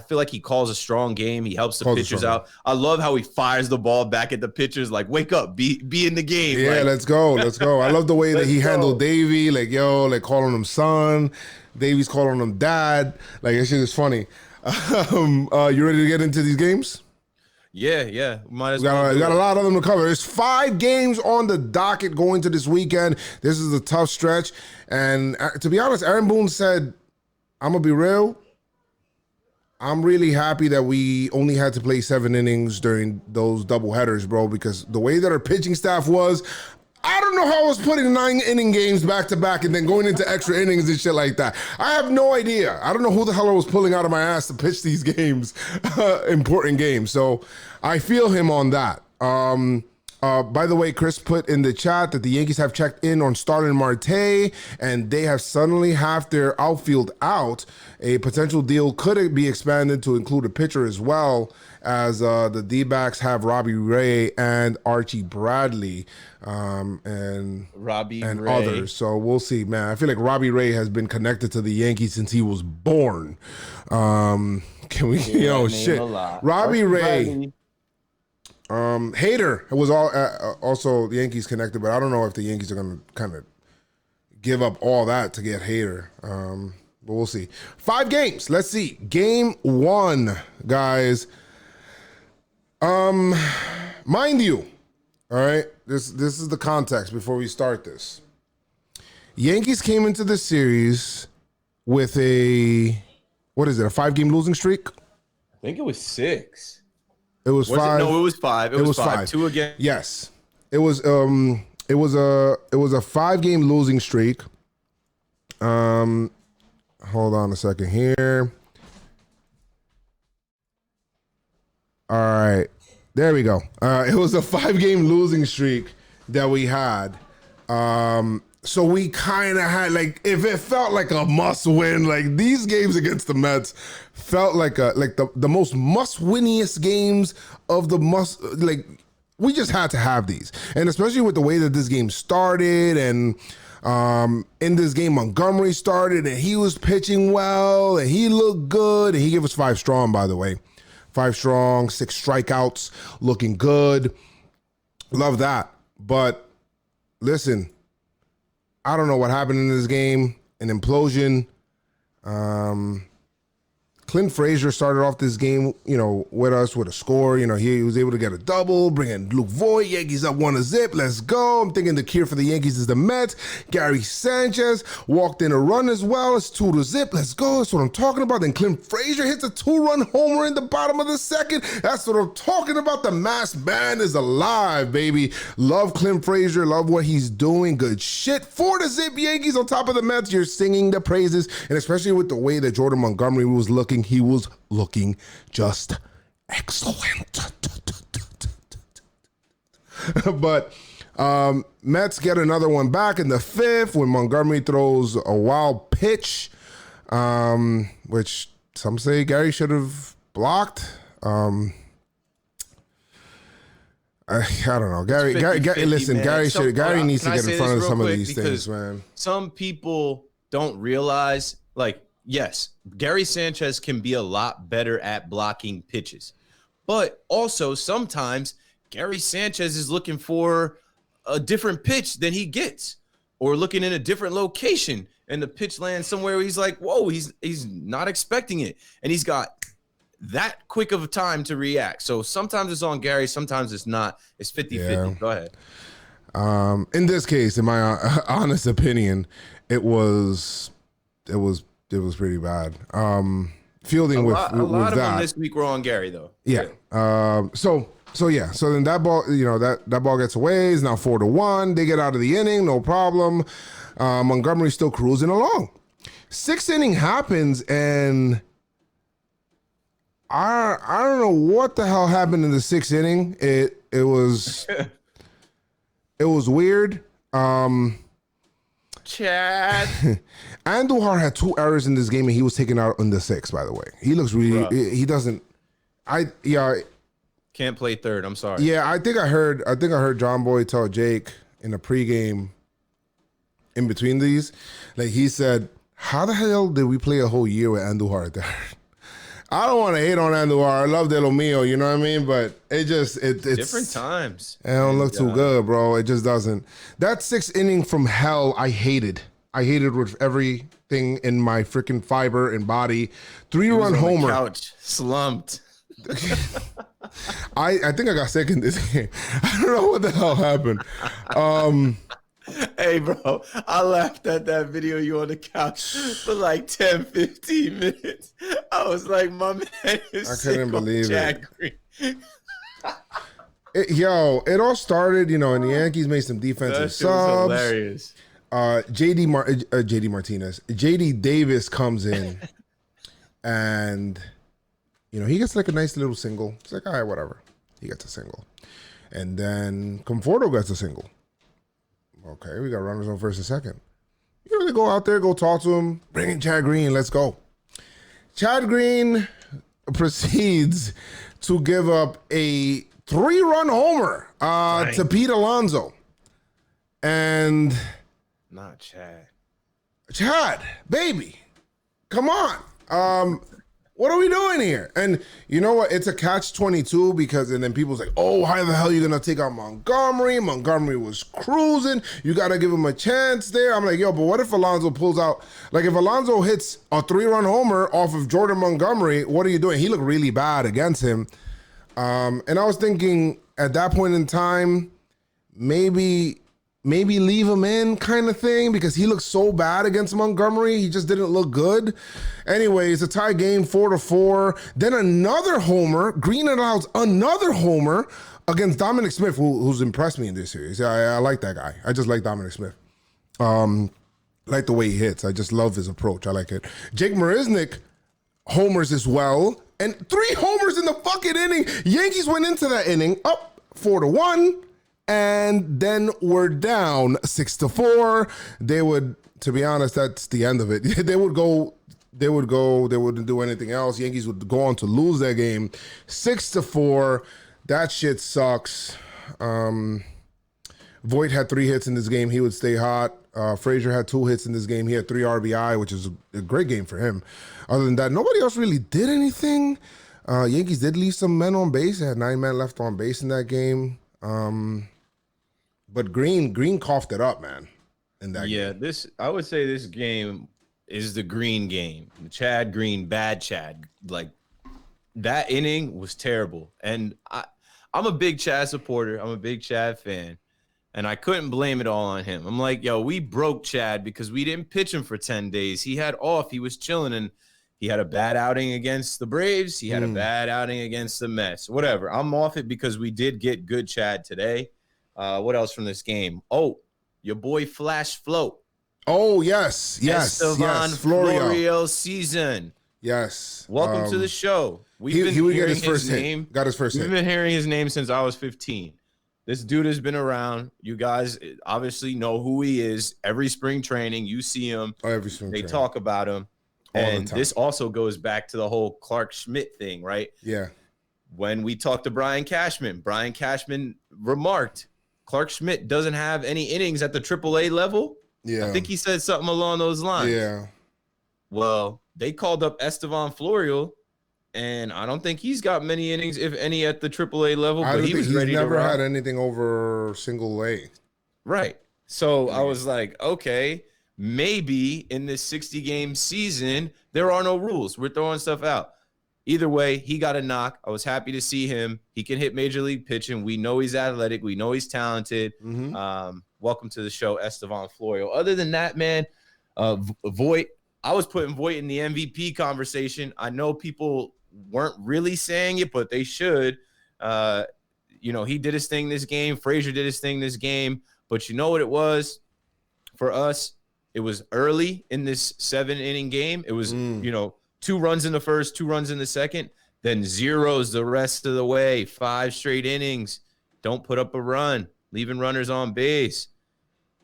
feel like he calls a strong game. He helps the pitchers out. I love how he fires the ball back at the pitchers, like, wake up, be in the game. Yeah, like, let's go. I love the way that he handled Davey, like, like calling him son. Davey's calling him dad. Like, that shit is funny. You ready to get into these games? Yeah. Might as we got a lot of them to cover. There's 5 games on the docket going to this weekend. This is a tough stretch. And to be honest, Aaron Boone said, I'm going to be real. I'm really happy that we only had to play 7 innings during those doubleheaders, bro, because the way that our pitching staff was, I don't know how I was putting 9-inning games back to back and then going into extra innings and shit like that. I have no idea. I don't know who the hell I was pulling out of my ass to pitch these games, important games. So I feel him on that. By the way, Chris put in the chat that the Yankees have checked in on Starlin Marte, and they have suddenly half their outfield out. A potential deal could be expanded to include a pitcher as well, as the D-backs have Robbie Ray and Archie Bradley, and others. So we'll see, man. I feel like Robbie Ray has been connected to the Yankees since he was born. Can we, shit. Robbie Ray. Hader was also the Yankees connected, but I don't know if the Yankees are going to kind of give up all that to get Hader. But we'll see. 5 games. Let's see. Game 1, guys. Mind you, all right, this is the context before we start this. Yankees came into this series with a 5-game losing streak? I think it was 6. It was 5. No, it was 5. It was 5. 2 again. Yes. It was a 5-game losing streak. Hold on a second here. All right. There we go. It was a 5-game losing streak that we had. So we kind of had, like, if it felt like a must win, like these games against the Mets felt like the most must winniest games of the must, like, we just had to have these. And especially with the way that this game started, and in this game Montgomery started and he was pitching well and he looked good, and he gave us 5 strong, by the way. 5 strong, 6 strikeouts, looking good. Love that. But listen, I don't know what happened in this game, an implosion. Clint Frazier started off this game, with us with a score. He was able to get a double, bring in Luke Voigt. Yankees up 1-0. Let's go. I'm thinking the cure for the Yankees is the Mets. Gary Sanchez walked in a run as well. It's 2-0. Let's go. That's what I'm talking about. Then Clint Frazier hits a 2-run homer in the bottom of the second. That's what I'm talking about. The masked band is alive, baby. Love Clint Frazier. Love what he's doing. Good shit. 4-0 Yankees on top of the Mets. You're singing the praises, and especially with the way that Jordan Montgomery was looking. He was looking just excellent. But Mets get another one back in the 5th when Montgomery throws a wild pitch, which some say Gary should have blocked. I don't know. Gary, listen, man. Gary needs to get in front of some of these things, man. Some people don't realize, yes, Gary Sanchez can be a lot better at blocking pitches. But also sometimes Gary Sanchez is looking for a different pitch than he gets, or looking in a different location, and the pitch lands somewhere where he's like, whoa, he's not expecting it. And he's got that quick of a time to react. So sometimes it's on Gary, sometimes it's not. It's 50-50. Yeah. Go ahead. In this case, in my honest opinion, it was pretty bad. Fielding with a lot of that. them this week were on Gary though. Yeah. So then that ball, that ball gets away. It's now 4-1. They get out of the inning, no problem. Montgomery's still cruising along. 6th inning happens, and I don't know what the hell happened in the 6th inning. It was it was weird. Chad. Andujar had 2 errors in this game, and he was taken out in the 6th, by the way. He looks really rough. He doesn't can't play third. I'm sorry. Yeah, I think I heard John Boy tell Jake in the pregame in between these. He said, how the hell did we play a whole year with Andujar at third? I don't want to hate on Andujar. I love De Lo Mio, you know what I mean? But it's different times. It don't look too good, bro. It just doesn't. That 6th inning from hell, I hated. I hated with everything in my freaking fiber and body. 3-run homer. Couch slumped. I think I got sick in this game. I don't know what the hell happened. Hey, bro, I laughed at that video you on the couch for 10, 15 minutes. I was like, my man is I couldn't believe it. Green. It all started, and the Yankees made some defensive subs. Hilarious. JD Martinez. JD Davis comes in, and he gets a nice little single. It's like, all right, whatever. He gets a single. And then Conforto gets a single. Okay, we got runners on first and second. They go out there, go talk to him, bring in Chad Green, let's go. Chad Green proceeds to give up a 3-run homer to Pete Alonso. And not Chad. Chad, baby, come on. What are we doing here? And you know what? It's a catch-22 because, and then people's like, oh, how the hell are you going to take out Montgomery? Montgomery was cruising. You got to give him a chance there. I'm like, yo, but what if Alonso pulls out? If Alonso hits a 3-run homer off of Jordan Montgomery, what are you doing? He looked really bad against him. And I was thinking at that point in time, maybe leave him in kind of thing because he looked so bad against Montgomery. He just didn't look good. Anyways, a tie game, 4-4. Then another homer. Green allows another homer against Dominic Smith, who's impressed me in this series. I like that guy. I just like Dominic Smith. Like the way he hits. I just love his approach. I like it. Jake Marisnick homers as well. And 3 homers in the fucking inning. Yankees went into that inning up 4-1. And then we're down 6-4. They would, to be honest, that's the end of it. They wouldn't do anything else. Yankees would go on to lose that game 6-4. That shit sucks. Voigt had 3 hits in this game. He would stay hot. Frazier had 2 hits in this game. He had 3 RBI, which is a great game for him. Other than that, nobody else really did anything. Yankees did leave some men on base. They had 9 men left on base in that game. But Green coughed it up, man. In that game. I would say this game is the Green game. Chad Green, bad Chad. Like, that inning was terrible. And I'm a big Chad supporter. I'm a big Chad fan. And I couldn't blame it all on him. I'm like, yo, we broke Chad because we didn't pitch him for 10 days. He had off. He was chilling, and he had a bad outing against the Braves. He had a bad outing against the Mets. Whatever. I'm off it because we did get good Chad today. What else from this game? Oh, your boy Flash Float. Oh, yes. Estevan Florio season. Yes. Welcome to the show. He would get his first hit. Got his first hit. We've been hearing his name since I was 15. This dude has been around. You guys obviously know who he is. Every spring training, you see him. Oh, every spring training. They talk about him. And this also goes back to the whole Clark Schmidt thing, right? Yeah. When we talked to Brian Cashman remarked Clark Schmidt doesn't have any innings at the AAA level. Yeah. I think he said something along those lines. Yeah. Well, they called up Estevan Florio, and I don't think he's got many innings, if any, at the AAA level. But he was ready to run. He's never had anything over single A. Right. So I was like, okay, maybe in this 60-game season, there are no rules. We're throwing stuff out. Either way, he got a knock. I was happy to see him. He can hit major league pitching. We know he's athletic. We know he's talented. Welcome to the show, Estevan Florio. Other than that, man, Voit, I was putting Voit in the MVP conversation. I know people weren't really saying it, but they should. He did his thing this game. Frazier did his thing this game. But you know what it was? For us, it was early in this 7-inning game. It was, 2 runs in the first, 2 runs in the second, then zeros the rest of the way. 5 straight innings. Don't put up a run. Leaving runners on base.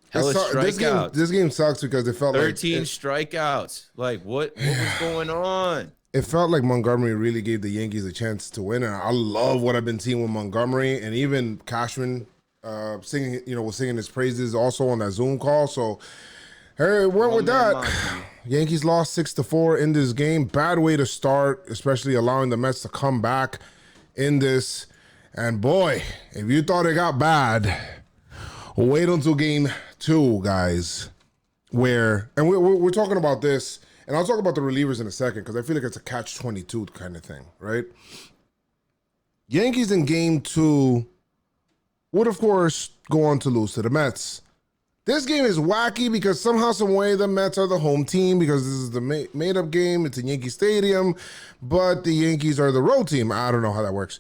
Hella strikeouts. This game sucks because it felt 13 strikeouts. Like, what was going on? It felt like Montgomery really gave the Yankees a chance to win, and I love what I've been seeing with Montgomery, and even Cashman was singing his praises also on that Zoom call. So it went with that. Yankees lost 6-4 in this game. Bad way to start, especially allowing the Mets to come back in this. And boy, if you thought it got bad, wait until game 2, guys. We're talking about this. And I'll talk about the relievers in a second because I feel like it's a catch-22 kind of thing, right? Yankees in game 2 would, of course, go on to lose to the Mets. This game is wacky because somehow, some way, the Mets are the home team because this is the made-up game. It's in Yankee Stadium, but the Yankees are the road team. I don't know how that works.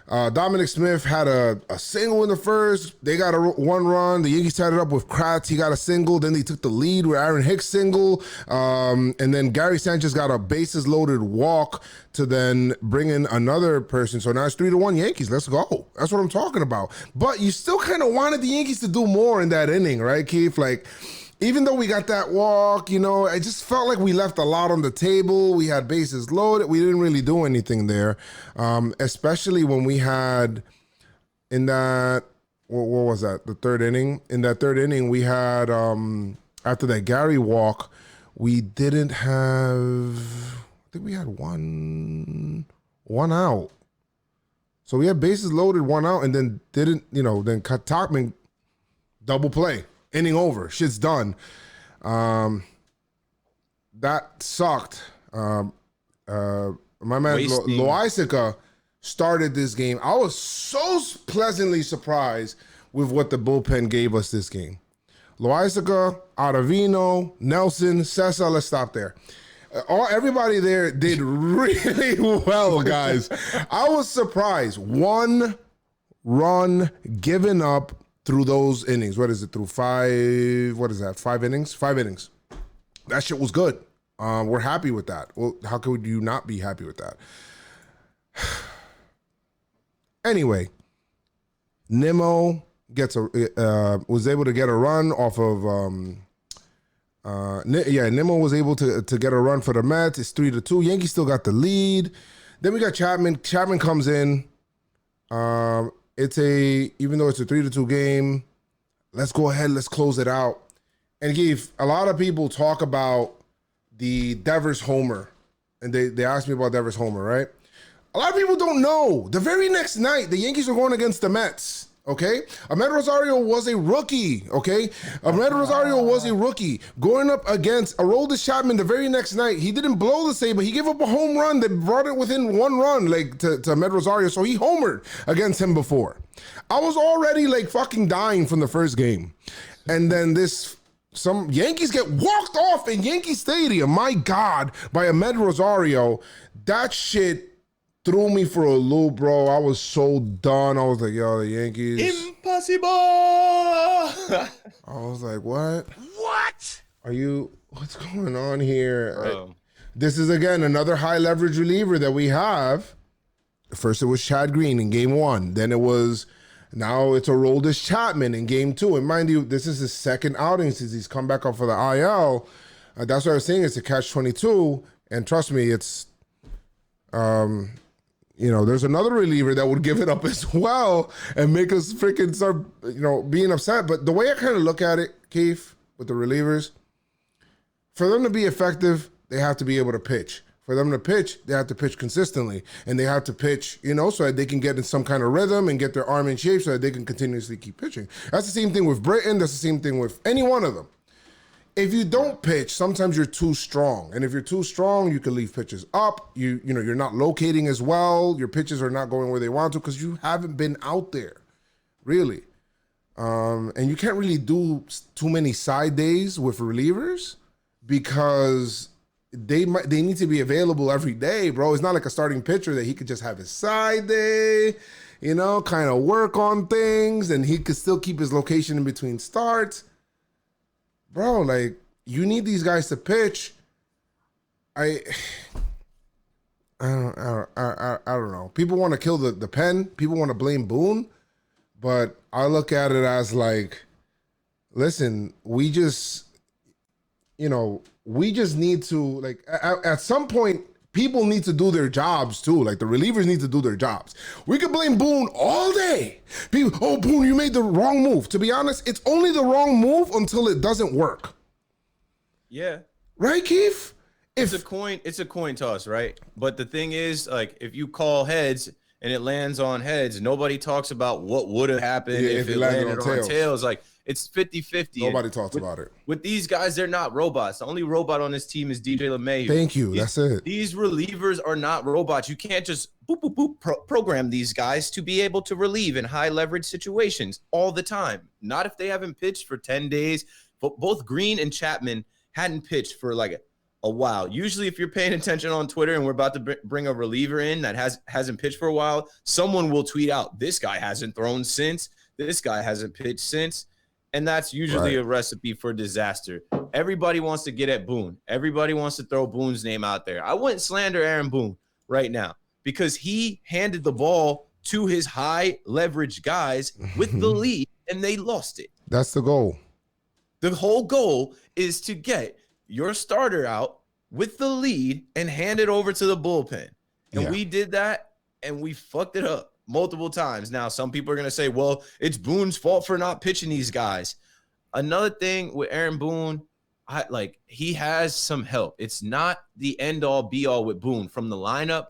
Dominic Smith had a single in the first. They got 1 run. The Yankees tied it up with Kratz. He got a single. Then they took the lead with Aaron Hicks single. And then Gary Sanchez got a bases loaded walk to then bring in another person. So now it's 3-1 Yankees. Let's go. That's what I'm talking about. But you still kind of wanted the Yankees to do more in that inning, right, Keith? Like, even though we got that walk, I just felt like we left a lot on the table. We had bases loaded. We didn't really do anything there, especially when we had in that, what was that, the 3rd inning? In that 3rd inning, we had, after that Gary walk, we didn't have, I think we had one out. So we had bases loaded, 1 out, and then then Topman double play. Inning over. Shit's done. That sucked. My man Loaizica started this game. I was so pleasantly surprised with what the bullpen gave us this game. Loaizica, Ottavino, Nelson, Cessa. Let's stop there. Everybody there did really well, guys. I was surprised. 1 run given up through those innings. What is it? Through 5, what is that? 5 innings? 5 innings. That shit was good. We're happy with that. Well, how could you not be happy with that? Anyway, Nimmo was able to get a run off of Nimmo was able to get a run for the Mets. It's 3-2. Yankees still got the lead. Then we got Chapman. Chapman comes in. Even though it's a 3-2 game, let's go ahead, let's close it out. And Keith, a lot of people talk about the Devers homer, and they asked me about Devers homer, right? A lot of people don't know. The very next night, the Yankees are going against the Mets, Okay, Ahmed Rosario was a rookie. Okay, Ahmed Rosario was a rookie going up against Aroldis Chapman the very next night. He didn't blow the save, but he gave up a home run that brought it within one run, like to Ahmed Rosario. So he homered against him before. I was already like fucking dying from the first game, and then some Yankees get walked off in Yankee Stadium. My God, by Ahmed Rosario. That shit threw me for a loop, bro. I was so done. I was like, yo, the Yankees. Impossible. I was like, what? What? What's going on here? This is, again, another high leverage reliever that we have. First, it was Chad Green in game 1. Then now it's Aroldis Chapman in game 2. And mind you, this is his second outing since he's come back up for the IL. That's what I was saying. It's a catch-22. And trust me, it's, there's another reliever that would give it up as well and make us freaking start, being upset. But the way I kind of look at it, Keith, with the relievers, for them to be effective, they have to be able to pitch. For them to pitch, they have to pitch consistently. And they have to pitch, so that they can get in some kind of rhythm and get their arm in shape so that they can continuously keep pitching. That's the same thing with Britton. That's the same thing with any one of them. If you don't pitch, sometimes you're too strong. And if you're too strong, you can leave pitches up. You're not locating as well. Your pitches are not going where they want to because you haven't been out there, really. And you can't really do too many side days with relievers because they need to be available every day, bro. It's not like a starting pitcher that he could just have his side day, kind of work on things, and he could still keep his location in between starts. Bro, like, you need these guys to pitch. I don't know. People want to kill the pen. People want to blame Boone. But I look at it as like, listen, we just need to, like, at some point, people need to do their jobs too. Like, the relievers need to do their jobs. We could blame Boone all day. People, oh, Boone, you made the wrong move. To be honest, it's only the wrong move until it doesn't work. Yeah. Right, Keith? It's a coin toss, right? But the thing is, like, if you call heads and it lands on heads, nobody talks about what would have happened if it landed on tails. Like, it's 50-50. Nobody talks about it. With these guys, they're not robots. The only robot on this team is DJ LeMahieu. Thank you. That's it. These relievers are not robots. You can't just boop, boop, boop, program these guys to be able to relieve in high leverage situations all the time. Not if they haven't pitched for 10 days. But both Green and Chapman hadn't pitched for like a while. Usually, if you're paying attention on Twitter and we're about to bring a reliever in that hasn't pitched for a while, someone will tweet out, this guy hasn't thrown since. This guy hasn't pitched since. And that's usually a recipe for disaster. Everybody wants to get at Boone. Everybody wants to throw Boone's name out there. I wouldn't slander Aaron Boone right now because he handed the ball to his high leverage guys with the lead and they lost it. That's the goal. The whole goal is to get your starter out with the lead and hand it over to the bullpen. And we did that and we fucked it up multiple times. Now, some people are going to say, well, it's Boone's fault for not pitching these guys. Another thing with Aaron Boone, he has some help. It's not the end-all, be-all with Boone from the lineup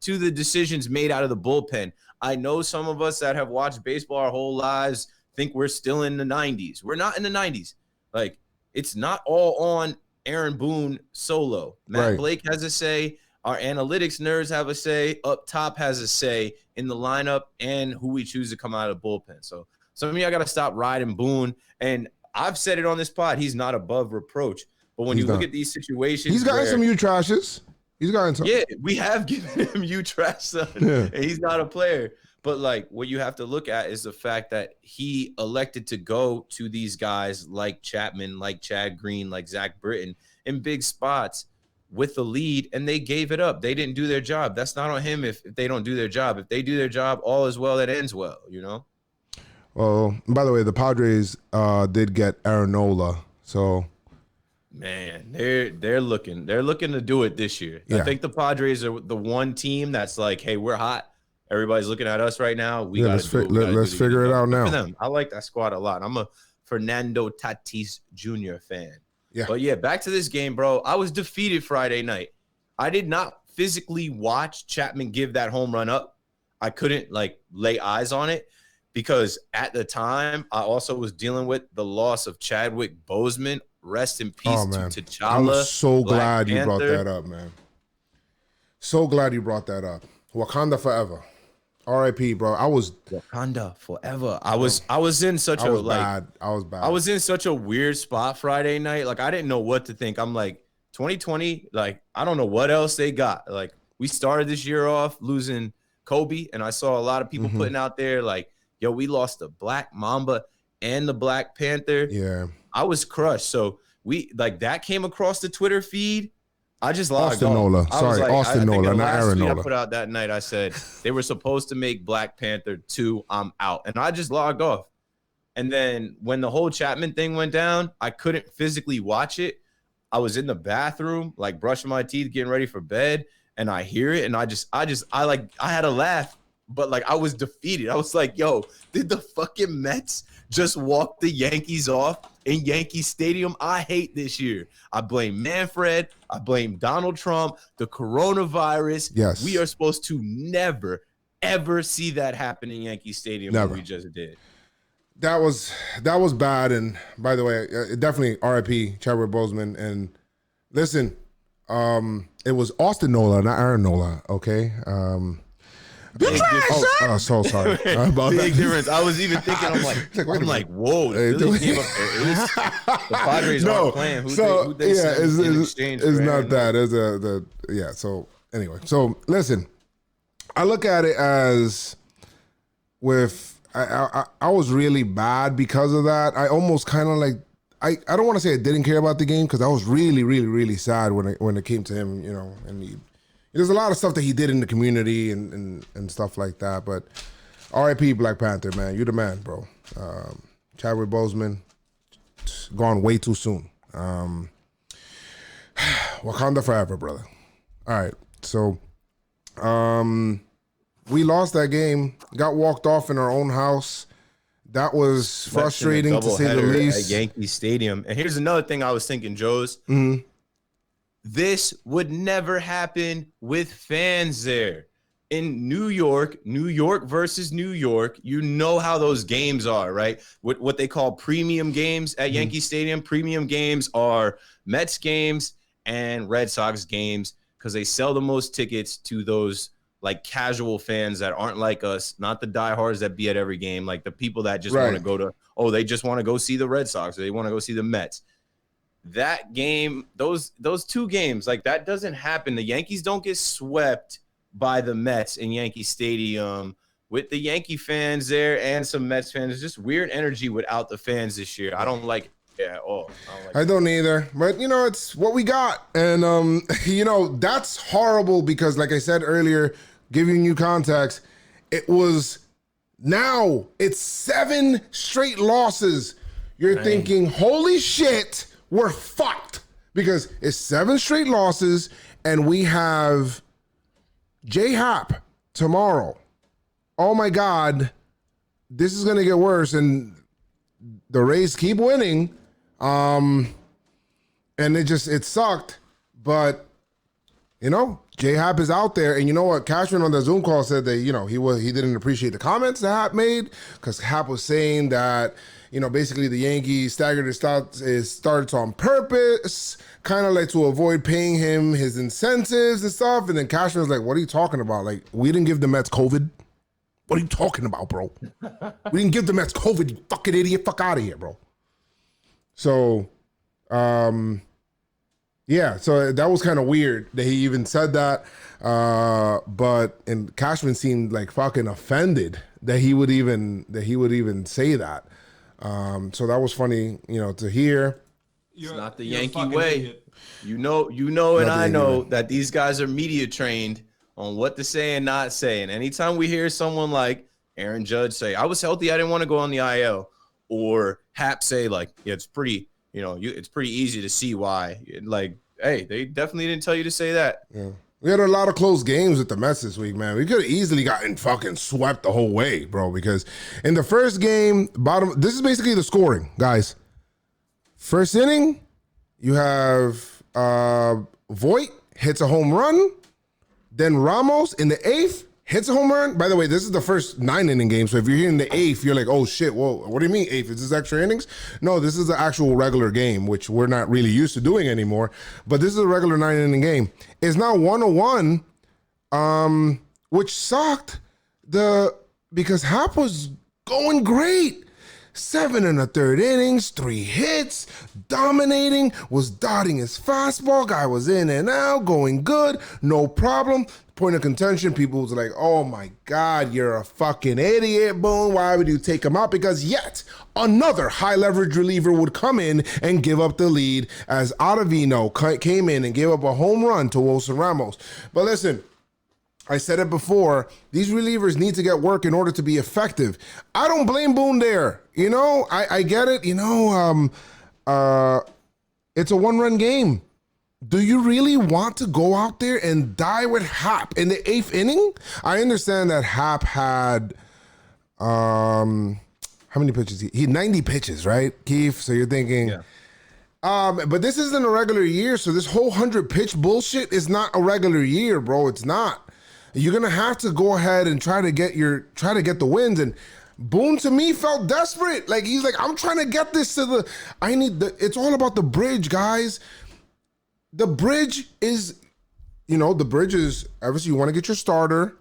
to the decisions made out of the bullpen. I know some of us that have watched baseball our whole lives think we're still in the 90s. We're not in the 90s. Like, it's not all on Aaron Boone solo. Matt Blake has a say. Our analytics nerds have a say. Up top has a say in the lineup and who we choose to come out of the bullpen. So some of y'all got to stop riding Boone. And I've said it on this pod. He's not above reproach. But when you look at these situations, he's gotten some trashes. He's gotten some. Yeah, we have given him trash, son. Yeah. And he's not a player. But, like, what you have to look at is the fact that he elected to go to these guys like Chapman, like Chad Green, like Zach Britton in big spots with the lead, and they gave it up. They didn't do their job. That's not on him if they don't do their job. If they do their job, all is well that ends well, Well, by the way, the Padres did get Aaron Nola, so man, they're looking to do it this year. Yeah. I think the Padres are the one team that's like, hey, we're hot. Everybody's looking at us right now. Let's figure it out now. For them. I like that squad a lot. I'm a Fernando Tatis Jr. fan. Yeah. But yeah, back to this game, bro. I was defeated Friday night. I did not physically watch Chapman give that home run up. I couldn't lay eyes on it. because at the time I also was dealing with the loss of Chadwick Boseman. Rest in peace to T'Challa. I'm so Black glad Panther. you brought that up, man. So glad you brought that up. Wakanda forever. R.I.P. bro. Wakanda forever. I was in such a bad. I was bad. I was in such a weird spot Friday night. Like, I didn't know what to think. I'm like, 2020, like, I don't know what else they got. Like, we started this year off losing Kobe, and I saw a lot of people putting out there like, yo, we lost the Black Mamba and the Black Panther. Yeah. I was crushed. So that came across the Twitter feed. I just logged Austin off. Nola. Sorry, like, Austin Nola, not Aaron Nola. I put out that night, I said they were supposed to make Black Panther 2. I'm out. And I just logged off. And then when the whole Chapman thing went down, I couldn't physically watch it. I was in the bathroom, like brushing my teeth, getting ready for bed, and I hear it, and I had a laugh, but like I was defeated. I was like, yo, did the fucking Mets just walk the Yankees off in Yankee Stadium? I hate this year. I blame Manfred. I blame Donald Trump, the coronavirus. Yes. We are supposed to never, ever see that happen in Yankee Stadium. Never. When we just did. That was bad. And by the way, definitely R.I.P. Chadwick Boseman. And listen, it was Austin Nola, not Aaron Nola. Okay. So sorry. Big difference. I was even thinking, I'm like, whoa. Really came up there. It was, the Padres aren't playing. Who they sent in exchange it's for not Aaron that. It's So anyway, so listen, I look at it as with. I was really bad because of that. I almost kind of like I don't want to say I didn't care about the game because I was really, really, really sad when it came to him, you know, and there's a lot of stuff that he did in the community and stuff like that. But R.I.P. Black Panther, man. You're the man, bro. Chadwick Boseman, gone way too soon. Wakanda forever, brother. All right, so we lost that game, got walked off in our own house. That was frustrating to say the least. At Yankee Stadium. And here's another thing I was thinking, Joe's. This would never happen with fans there. In New York versus New York, you know how those games are, right? What they call premium games at Yankee Stadium. Premium games are Mets games and Red Sox games because they sell the most tickets to those like casual fans that aren't like us, not the diehards that be at every game, like the people that just want to go to, they just want to go see the Red Sox or they want to go see the Mets. That game, those two games, like that doesn't happen. The Yankees don't get swept by the Mets in Yankee Stadium with the Yankee fans there and some Mets fans. It's just weird energy without the fans this year. I don't like it at all. I don't either, but you know, it's what we got. And you know, that's horrible because like I said earlier, giving you context, it's 7 straight losses. You're thinking, holy shit, we're fucked because it's 7 straight losses and we have J-Hop tomorrow. Oh my God, this is going to get worse. And the Rays keep winning. And it sucked, but you know, J-Hap is out there, and you know what? Cashman on the Zoom call said that, you know, he didn't appreciate the comments that Hap made because Hap was saying that, you know, basically the Yankees staggered his starts on purpose, kind of like to avoid paying him his incentives and stuff. And then Cashman was like, what are you talking about? Like, we didn't give the Mets COVID. What are you talking about, bro? We didn't give the Mets COVID, you fucking idiot. Fuck out of here, bro. So, yeah, so that was kind of weird that he even said that. And Cashman seemed like fucking offended that he would even say that. So that was funny, you know, to hear. It's not the Yankee way. Idiot. You know, and I know that these guys are media trained on what to say and not say. And anytime we hear someone like Aaron Judge say, I was healthy, I didn't want to go on the IL, or Hap say like, yeah, it's pretty, you know, it's pretty easy to see why. Like, hey, they definitely didn't tell you to say that. Yeah. We had a lot of close games with the Mets this week, man. We could have easily gotten fucking swept the whole way, bro, because in the first game, this is basically the scoring, guys. First inning, you have Voit hits a home run. Then Ramos in the 8th hits a home run. By the way, this is the first 9-inning game. So if you're here in the 8th, you're like, oh shit, whoa, what do you mean 8th? Is this extra innings? No, this is the actual regular game, which we're not really used to doing anymore. But this is a regular 9-inning game. It's now 101, which sucked because Hap was going great. 7 1/3 innings, 3 hits, dominating, was dotting his fastball. Guy was in and out, going good, no problem. Point of contention, people was like, oh my God, you're a fucking idiot, Boone. Why would you take him out? Because yet another high leverage reliever would come in and give up the lead as Ottavino came in and gave up a home run to Wilson Ramos. But listen, I said it before, these relievers need to get work in order to be effective. I don't blame Boone there. You know, I get it. You know, it's a 1-run game. Do you really want to go out there and die with Hap in the 8th inning? I understand that Hap had, how many pitches? He had 90 pitches, right, Keith? So you're thinking, yeah. But this isn't a regular year, so this whole 100-pitch bullshit is not a regular year, bro. It's not. You're gonna have to go ahead and try to get the wins. And Boone to me felt desperate. Like he's like, I'm trying to get this to it's all about the bridge, guys. The bridge is, obviously you want to get your starter.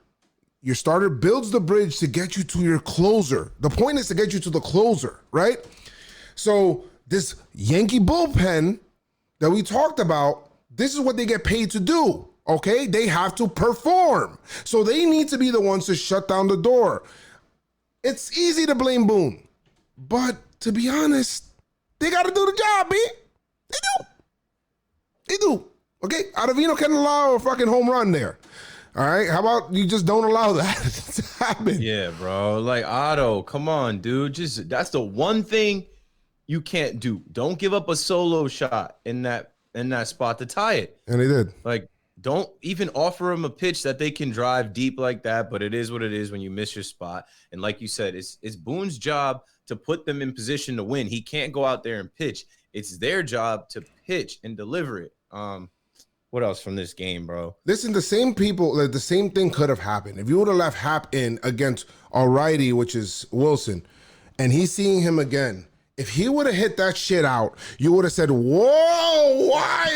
Your starter builds the bridge to get you to your closer. The point is to get you to the closer, right? So this Yankee bullpen that we talked about, this is what they get paid to do. Okay, they have to perform. So they need to be the ones to shut down the door. It's easy to blame Boone, but to be honest, they got to do the job, B. They do. Okay, Ottavino can allow a fucking home run there. All right, how about you just don't allow that to happen? Yeah, bro. Like Otto, come on, dude. That's the one thing you can't do. Don't give up a solo shot in that spot to tie it. And they did. Like, don't even offer them a pitch that they can drive deep like that, but it is what it is when you miss your spot. And like you said, it's Boone's job to put them in position to win. He can't go out there and pitch. It's their job to pitch and deliver it. What else from this game, bro? Listen, the same thing could have happened. If you would have left Hap in against a righty, which is Wilson, and he's seeing him again, if he would have hit that shit out, you would have said, whoa, what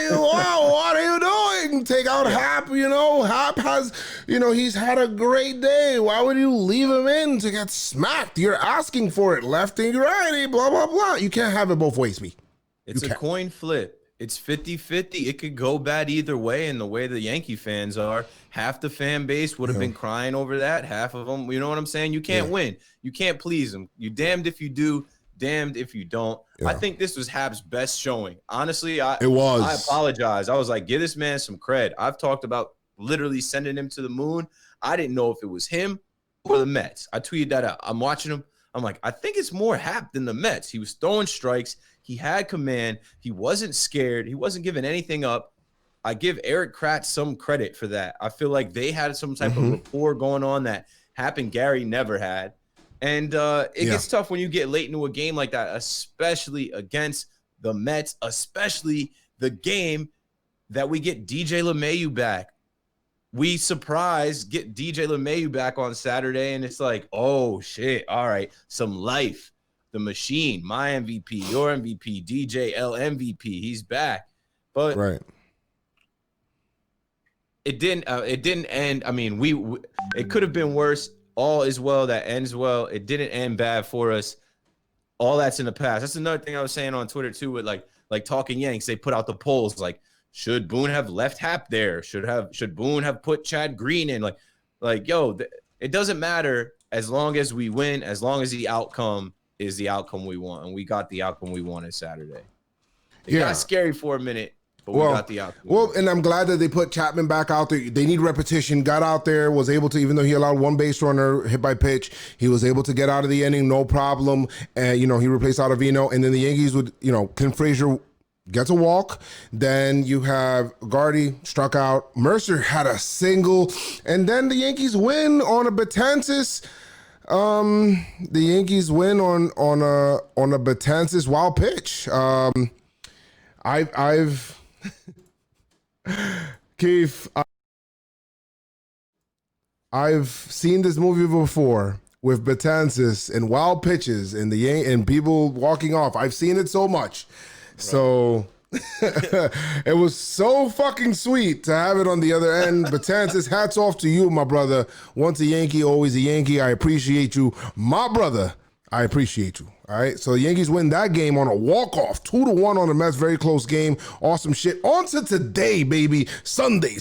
are you doing? Take out Hap, Hap has, he's had a great day. Why would you leave him in to get smacked? You're asking for it, lefty, righty, blah, blah, blah. You can't have it both ways, B. It's a coin flip. It's 50-50. It could go bad either way. And the way the Yankee fans are, half the fan base would have been crying over that. Half of them, you know what I'm saying? You can't win. You can't please them. You damned if you do, damned if you don't. Yeah. I think this was Hap's best showing. Honestly, I apologize. I was like, give this man some cred. I've talked about literally sending him to the moon. I didn't know if it was him or the Mets. I tweeted that out. I'm watching him. I'm like, I think it's more Hap than the Mets. He was throwing strikes. He had command. He wasn't scared. He wasn't giving anything up. I give Eric Kratz some credit for that. I feel like they had some type of rapport going on that Hap and Gary never had. And it gets tough when you get late into a game like that, especially against the Mets, especially the game that we get DJ LeMahieu back. We get DJ LeMahieu back on Saturday, and it's like, oh, shit, all right, some life. The machine, my MVP, your MVP, DJ L MVP, he's back. But it didn't end. I mean, it could have been worse. All is well that ends well. It didn't end bad for us. All that's in the past. That's another thing I was saying on Twitter too, with like Talking Yanks. They put out the polls like, should Boone have left Hap there? Should Boone have put Chad Green in? It doesn't matter as long as we win, as long as the outcome is the outcome we want, and we got the outcome we wanted Saturday. It got scary for a minute, but we got the outcome. Well, and I'm glad that they put Chapman back out there. They need repetition. Got out there, was able to, even though he allowed one base runner hit by pitch, he was able to get out of the inning, no problem. And he replaced Ottavino, and then the Yankees would, Ken Frazier gets a walk. Then you have Gardy struck out. Mercer had a single, and then the Yankees win on a Betances. The Yankees win on a Betances wild pitch. I've Keith, I've seen this movie before with Betances and wild pitches and and people walking off. I've seen it so much. Right. So it was so fucking sweet to have it on the other end. Betances, hats off to you, my brother. Once a Yankee, always a Yankee. I appreciate you, my brother. I appreciate you. All right. So the Yankees win that game on a walk-off, 2-1 on the Mets. Very close game. Awesome shit. On to today, baby. Sunday.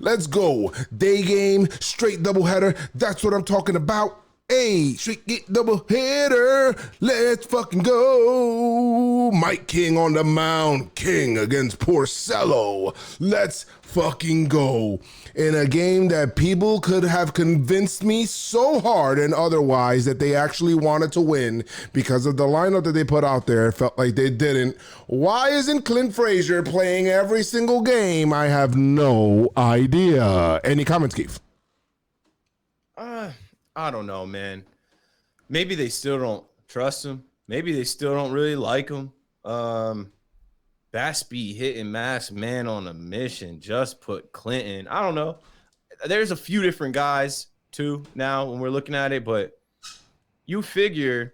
Let's go. Day game, straight doubleheader. That's what I'm talking about. Hey, straight get double hitter. Let's fucking go. Mike King on the mound. King against Porcello. Let's fucking go. In a game that people could have convinced me so hard and otherwise that they actually wanted to win because of the lineup that they put out there. It felt like they didn't. Why isn't Clint Frazier playing every single game? I have no idea. Any comments, Keith? I don't know, man. Maybe they still don't trust him. Maybe they still don't really like him. Bat speed hitting mask man on a mission. Just put Clinton. I don't know. There's a few different guys too now when we're looking at it, but you figure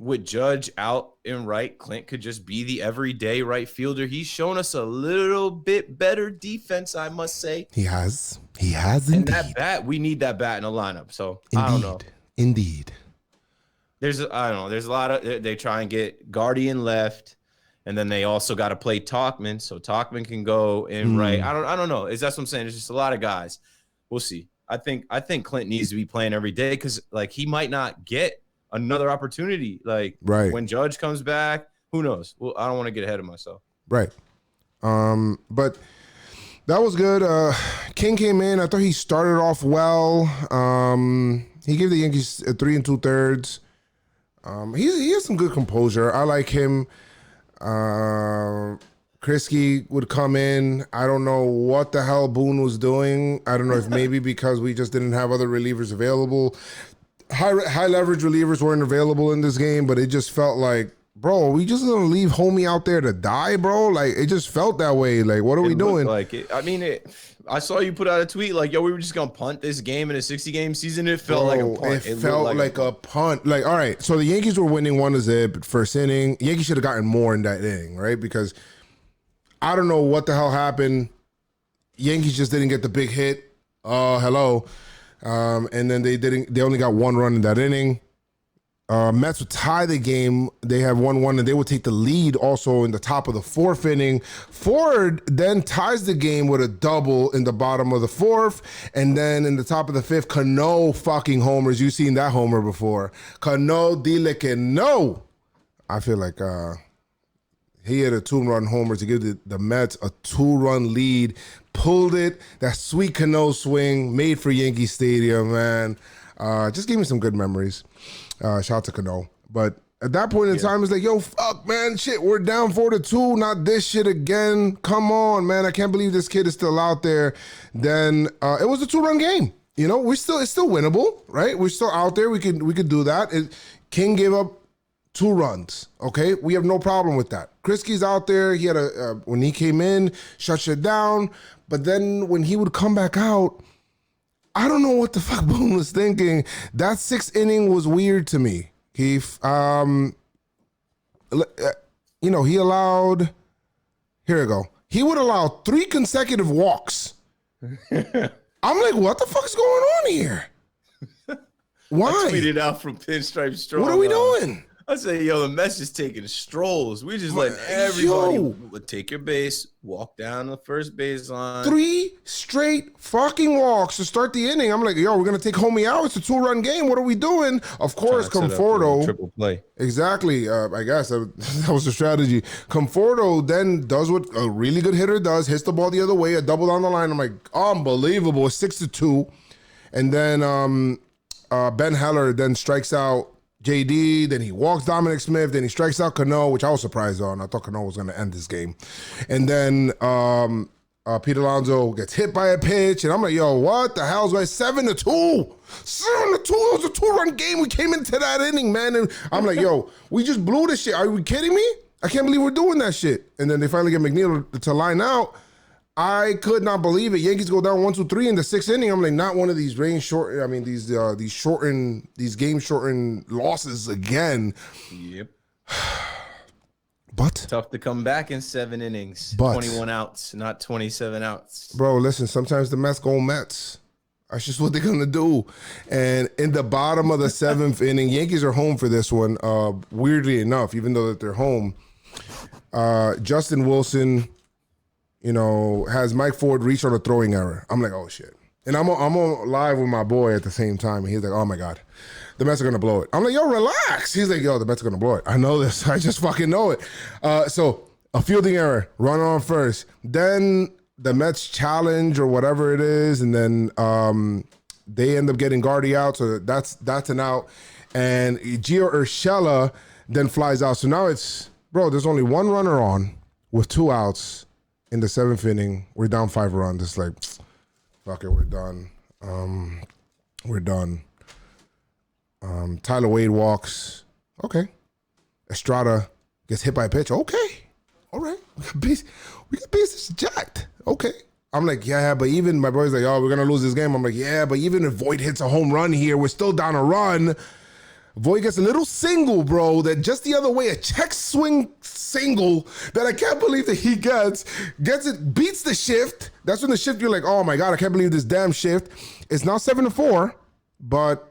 with Judge out and right, Clint could just be the everyday right fielder. He's shown us a little bit better defense, I must say. He has indeed. And that bat, we need that bat in the lineup. So indeed. I don't know. Indeed. There's a lot of, they try and get Guardian left. And then they also got to play Talkman, so Talkman can go in right. I don't know. That's what I'm saying. There's just a lot of guys. We'll see. I think Clint needs to be playing every day because like he might not get another opportunity. Like when Judge comes back, who knows? Well, I don't want to get ahead of myself. Right. But that was good. King came in. I thought he started off well. He gave the Yankees 3 2/3. He has some good composure. I like him. Krisky would come in. I don't know what the hell Boone was doing. I don't know if maybe because we just didn't have other relievers available. High leverage relievers weren't available in this game, but it just felt like, bro, we just gonna leave homie out there to die, bro? Like it just felt that way. Like what are we doing? Like it, I mean, I saw you put out a tweet like, yo, we were just gonna punt this game in a 60-game season. It felt like a punt. It felt like a punt. Like, all right, so the Yankees were winning 1-0 first inning. Yankees should have gotten more in that inning, right? Because I don't know what the hell happened. Yankees just didn't get the big hit. Hello. And then they only got 1 run in that inning. Mets would tie the game. They have 1-1, and they would take the lead also in the top of the 4th inning. Ford then ties the game with a double in the bottom of the 4th, and then in the top of the 5th, Cano fucking homers. You've seen that homer before. Cano dile que no. I feel like he hit a 2-run homer to give the Mets a 2-run lead. Pulled it. That sweet Cano swing made for Yankee Stadium, man. Just gave me some good memories. Shout out to Cano. But at that point in time, it's like, yo, fuck, man, shit, we're down 4-2. Not this shit again. Come on, man. I can't believe this kid is still out there. Then it was a 2-run game. You know, it's still winnable, right? We're still out there. We could do that. King gave up 2 runs. Okay, we have no problem with that. Krisky's out there. He had when he came in, shut shit down. But then when he would come back out, I don't know what the fuck Boone was thinking. That 6th inning was weird to me, Keith. You know, he allowed, here we go. He would allow 3 consecutive walks. I'm like, what the fuck's going on here? Why? I tweeted out from Pinstripe Strong. What are we doing? I say, yo, the Mets just taking strolls. We just letting everybody take your base, walk down the first baseline. 3 straight fucking walks to start the inning. I'm like, yo, we're gonna take homie out. It's a 2-run game. What are we doing? Of course, Conforto. Triple play. Exactly. I guess that was the strategy. Conforto then does what a really good hitter does, hits the ball the other way, a double down the line. I'm like, unbelievable. 6-2. And then Ben Heller then strikes out JD, then he walks Dominic Smith, then he strikes out Cano, which I was surprised on. I thought Cano was going to end this game. And then Pete Alonso gets hit by a pitch, and I'm like, yo, what the hell's right? 7-2. 7-2. It was a 2-run game. We came into that inning, man. And I'm like, yo, we just blew this shit. Are we kidding me? I can't believe we're doing that shit. And then they finally get McNeil to line out. I could not believe it. Yankees go down 1-2-3 in the 6th inning. I'm like, not one of these game shortened losses again. Yep. But Tough to come back in 7 innings. But 21 outs, not 27 outs. bro, listen, sometimes the Mets go Mets. That's just what they're gonna do. And in the bottom of the 7th inning, Yankees are home for this one. Weirdly enough, even though that they're home, Justin Wilson, has Mike Ford reach on a throwing error. I'm like, oh shit. And I'm on live with my boy at the same time, and he's like, oh my God, the Mets are gonna blow it. I'm like, yo, relax. He's like, yo, the Mets are gonna blow it. I know this. I just fucking know it. So a fielding error, run on first. Then the Mets challenge or whatever it is, and then they end up getting Gardy out, so that's an out. And Gio Urshela then flies out. So now it's, bro, there's only one runner on with 2 outs in the 7th inning. We're down 5 runs. It's like, fuck it, we're done. We're done. Tyler Wade walks. Okay. Estrada gets hit by a pitch. Okay. All right. We got bases jacked. Okay. I'm like, yeah, but even my boy's like, oh, we're going to lose this game. I'm like, yeah, but even if Voit hits a home run here, we're still down a run. Voit gets a little single, bro, that just the other way, a check swing single that I can't believe that he gets it, beats the shift. That's when the shift, you're like, oh my God, I can't believe this damn shift. It's now 7-4, but,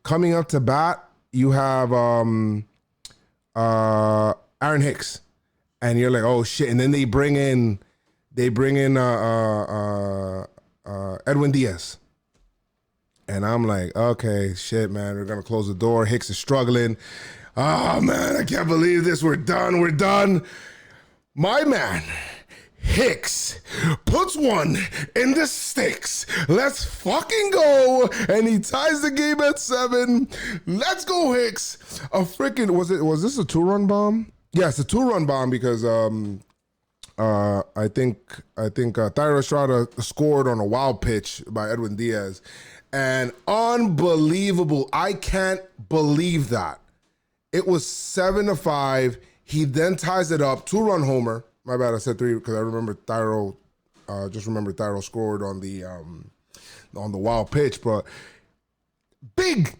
coming up to bat, you have Aaron Hicks, and you're like, oh shit. And then they bring in Edwin Diaz. And I'm like, okay, shit, man, we're going to close the door. Hicks is struggling. Oh, man, I can't believe this. We're done. My man, Hicks, puts one in the sticks. Let's fucking go. And he ties the game at 7. Let's go, Hicks. A freaking, was this a 2-run bomb? Yes, a 2-run bomb because I think Thairo Estrada scored on a wild pitch by Edwin Diaz. And unbelievable. I can't believe that. It was 7-5. He then ties it up. 2-run homer. My bad, I said 3 because I remember Thairo. Thairo scored on the wild pitch. But big.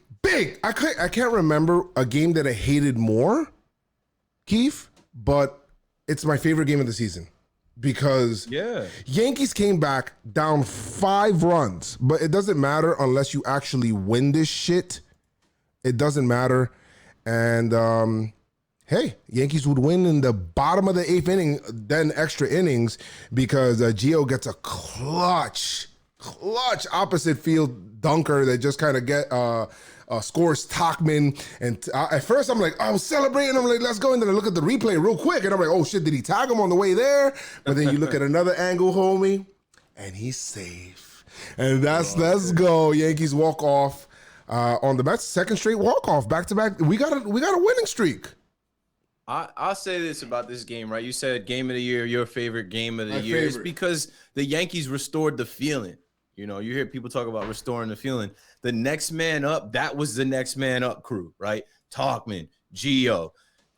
I can't remember a game that I hated more, Keith, but it's my favorite game of the season. Because Yankees came back down 5 runs, but it doesn't matter unless you actually win this shit. It doesn't matter. And hey, Yankees would win in the bottom of the 8th inning, then extra innings, because Gio gets a clutch opposite field dunker that just kind of scores Tachman. And at first I'm like, I was celebrating. I'm like, let's go. And then I look at the replay real quick. And I'm like, oh shit, did he tag him on the way there? But then you look at another angle, homie, and he's safe. And let's go. Yankees walk off on the Mets. 2nd straight walk off, back to back. We got a winning streak. I'll say this about this game, right? You said game of the year, your favorite game of the year. It's because the Yankees restored the feeling. You hear people talk about restoring the feeling. The next man up, that was the next man up crew, right? Tachman, Gio.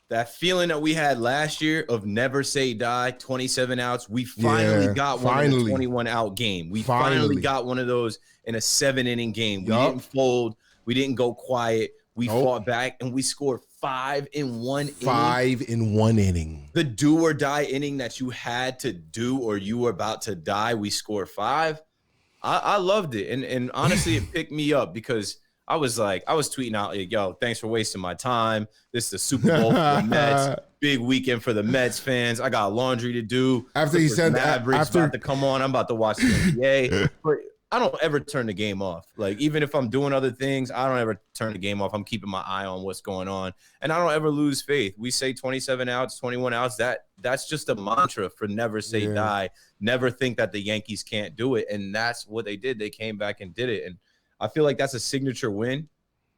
That feeling that we had last year of never say die, 27 outs. We finally got one in a 21 out game. We finally got one of those in a 7-inning game. We didn't fold. We didn't go quiet. We fought back and we scored 5 in 1 inning. 5 in 1 inning. The do or die inning that you had to do or you were about to die, we scored 5. I loved it. And honestly, it picked me up because I was tweeting out, like, yo, thanks for wasting my time. This is the Super Bowl for the Mets. Big weekend for the Mets fans. I got laundry to do. After he said that, about to come on, I'm about to watch the NBA. But I don't ever turn the game off. Like, even if I'm doing other things, I don't ever turn the game off. I'm keeping my eye on what's going on. And I don't ever lose faith. We say 27 outs, 21 outs. That's just a mantra for never say die. Never think that the Yankees can't do it. And that's what they did. They came back and did it. And I feel like that's a signature win.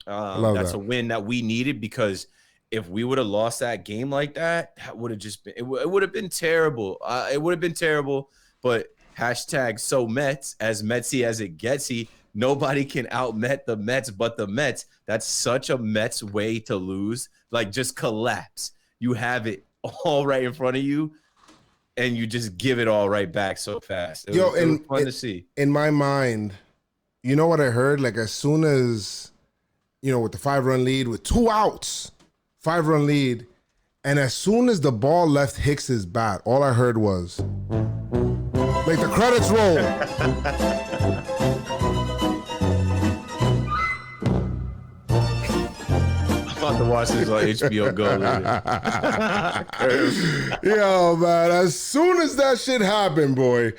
That's a win that we needed, because if we would have lost that game like that, that would have just been, it would have been terrible. It would have been terrible, but hashtag so Mets, as Metsy as it getsy. Nobody can out-Met the Mets but the Mets. That's such a Mets way to lose. Like, just collapse. You have it all right in front of you. and you just give it all right back so fast. It was fun to see. In my mind, you know what I heard? Like as soon as, with the 5-run lead, with 2 outs, 5-run lead, and as soon as the ball left Hicks's bat, all I heard was, like the credits roll. I'm about to watch this on HBO Go later. Yo, man, as soon as that shit happened, boy,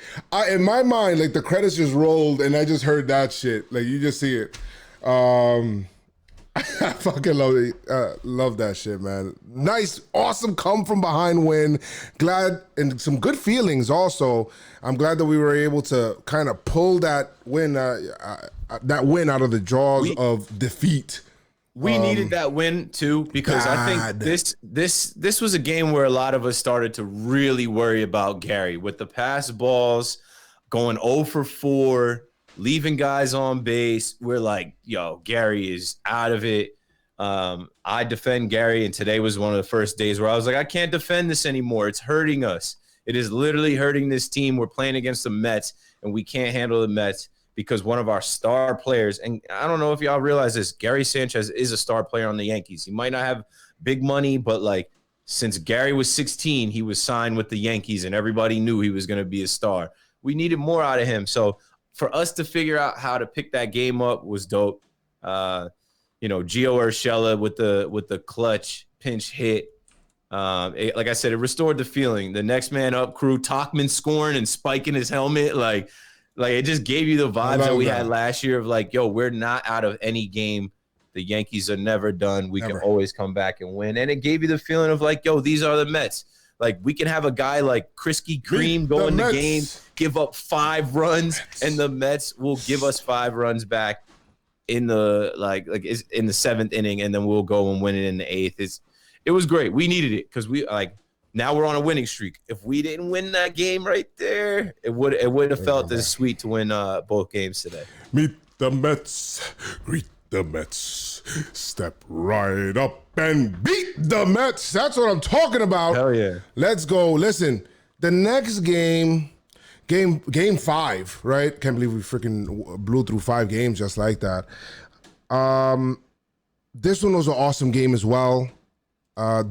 in my mind, like the credits just rolled and I just heard that shit. Like you just see it. I fucking love that shit, man. Nice, awesome come from behind win. Glad, and some good feelings also. I'm glad that we were able to kind of pull that win out of the jaws of defeat. We needed that win too, because I think this was a game where a lot of us started to really worry about Gary with the pass balls going 0 for 4. Leaving guys on base. We're like, yo, Gary is out of it. I defend Gary, and today was one of the first days where I was like, I can't defend this anymore. It's hurting us. It is literally hurting this team. We're playing against the Mets, and we can't handle the Mets because one of our star players, and I don't know if y'all realize this, Gary Sanchez is a star player on the Yankees. He might not have big money, but like since Gary was 16, he was signed with the Yankees, and everybody knew he was going to be a star. We needed more out of him. So for us to figure out how to pick that game up was dope. Gio Urshela with the clutch pinch hit. Like I said, it restored the feeling. The next man up crew, Tachman scoring and spiking his helmet, like it just gave you the vibes that we had last year of like, yo, we're not out of any game. The Yankees are never done. We can always come back and win. And it gave you the feeling of like, yo, these are the Mets. Like we can have a guy like Krisky Green go in the game, give up 5 runs, and the Mets will give us 5 runs back in the in the 7th inning, and then we'll go and win it in the 8th. It was great. We needed it because we now we're on a winning streak. If we didn't win that game right there, it would have felt as sweet to win both games today. Meet the Mets, greet the Mets. Step right up and beat the Mets. That's what I'm talking about. Hell yeah. Let's go. Listen, the next game 5, right? Can't believe we freaking blew through 5 games just like that. This one was an awesome game as well.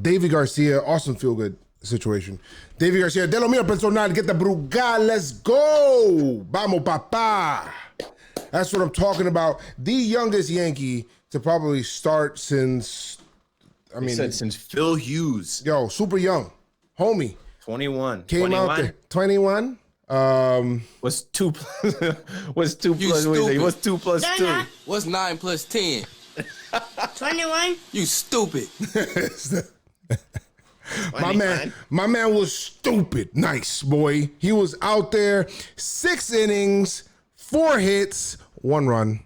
Davy Garcia, awesome feel-good situation. Davy Garcia, de lo mío personal, get the Brugal, let's go. Vamos, papá. That's what I'm talking about. The youngest Yankee to probably start since, since Phil Hughes. Yo, super young. Homie. 21. Came 21? out there. 21. What's 2 plus? What's 2 plus? What's 2 plus 2? What's 9 plus 10? 21. You stupid. My man was stupid. Nice, boy. He was out there, 6 innings, 4 hits, 1 run.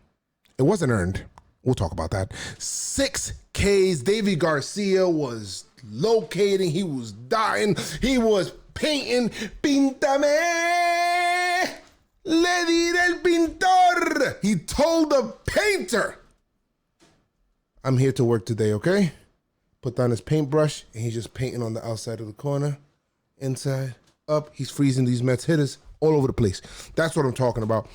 It wasn't earned. We'll talk about that. 6 Ks. Davy Garcia was locating. He was dying. He was painting. Píntame. Le diré el pintor. He told the painter, I'm here to work today, okay? Put down his paintbrush, and he's just painting on the outside of the corner, inside, up. He's freezing these Mets hitters all over the place. That's what I'm talking about.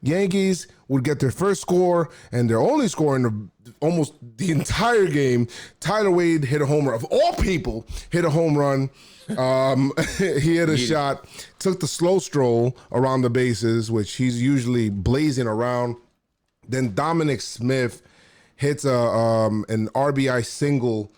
Yankees would get their first score, and their only score in almost the entire game. Tyler Wade hit a home run. Of all people, hit a home run. He hit a shot, took the slow stroll around the bases, which he's usually blazing around. Then Dominic Smith hits an RBI single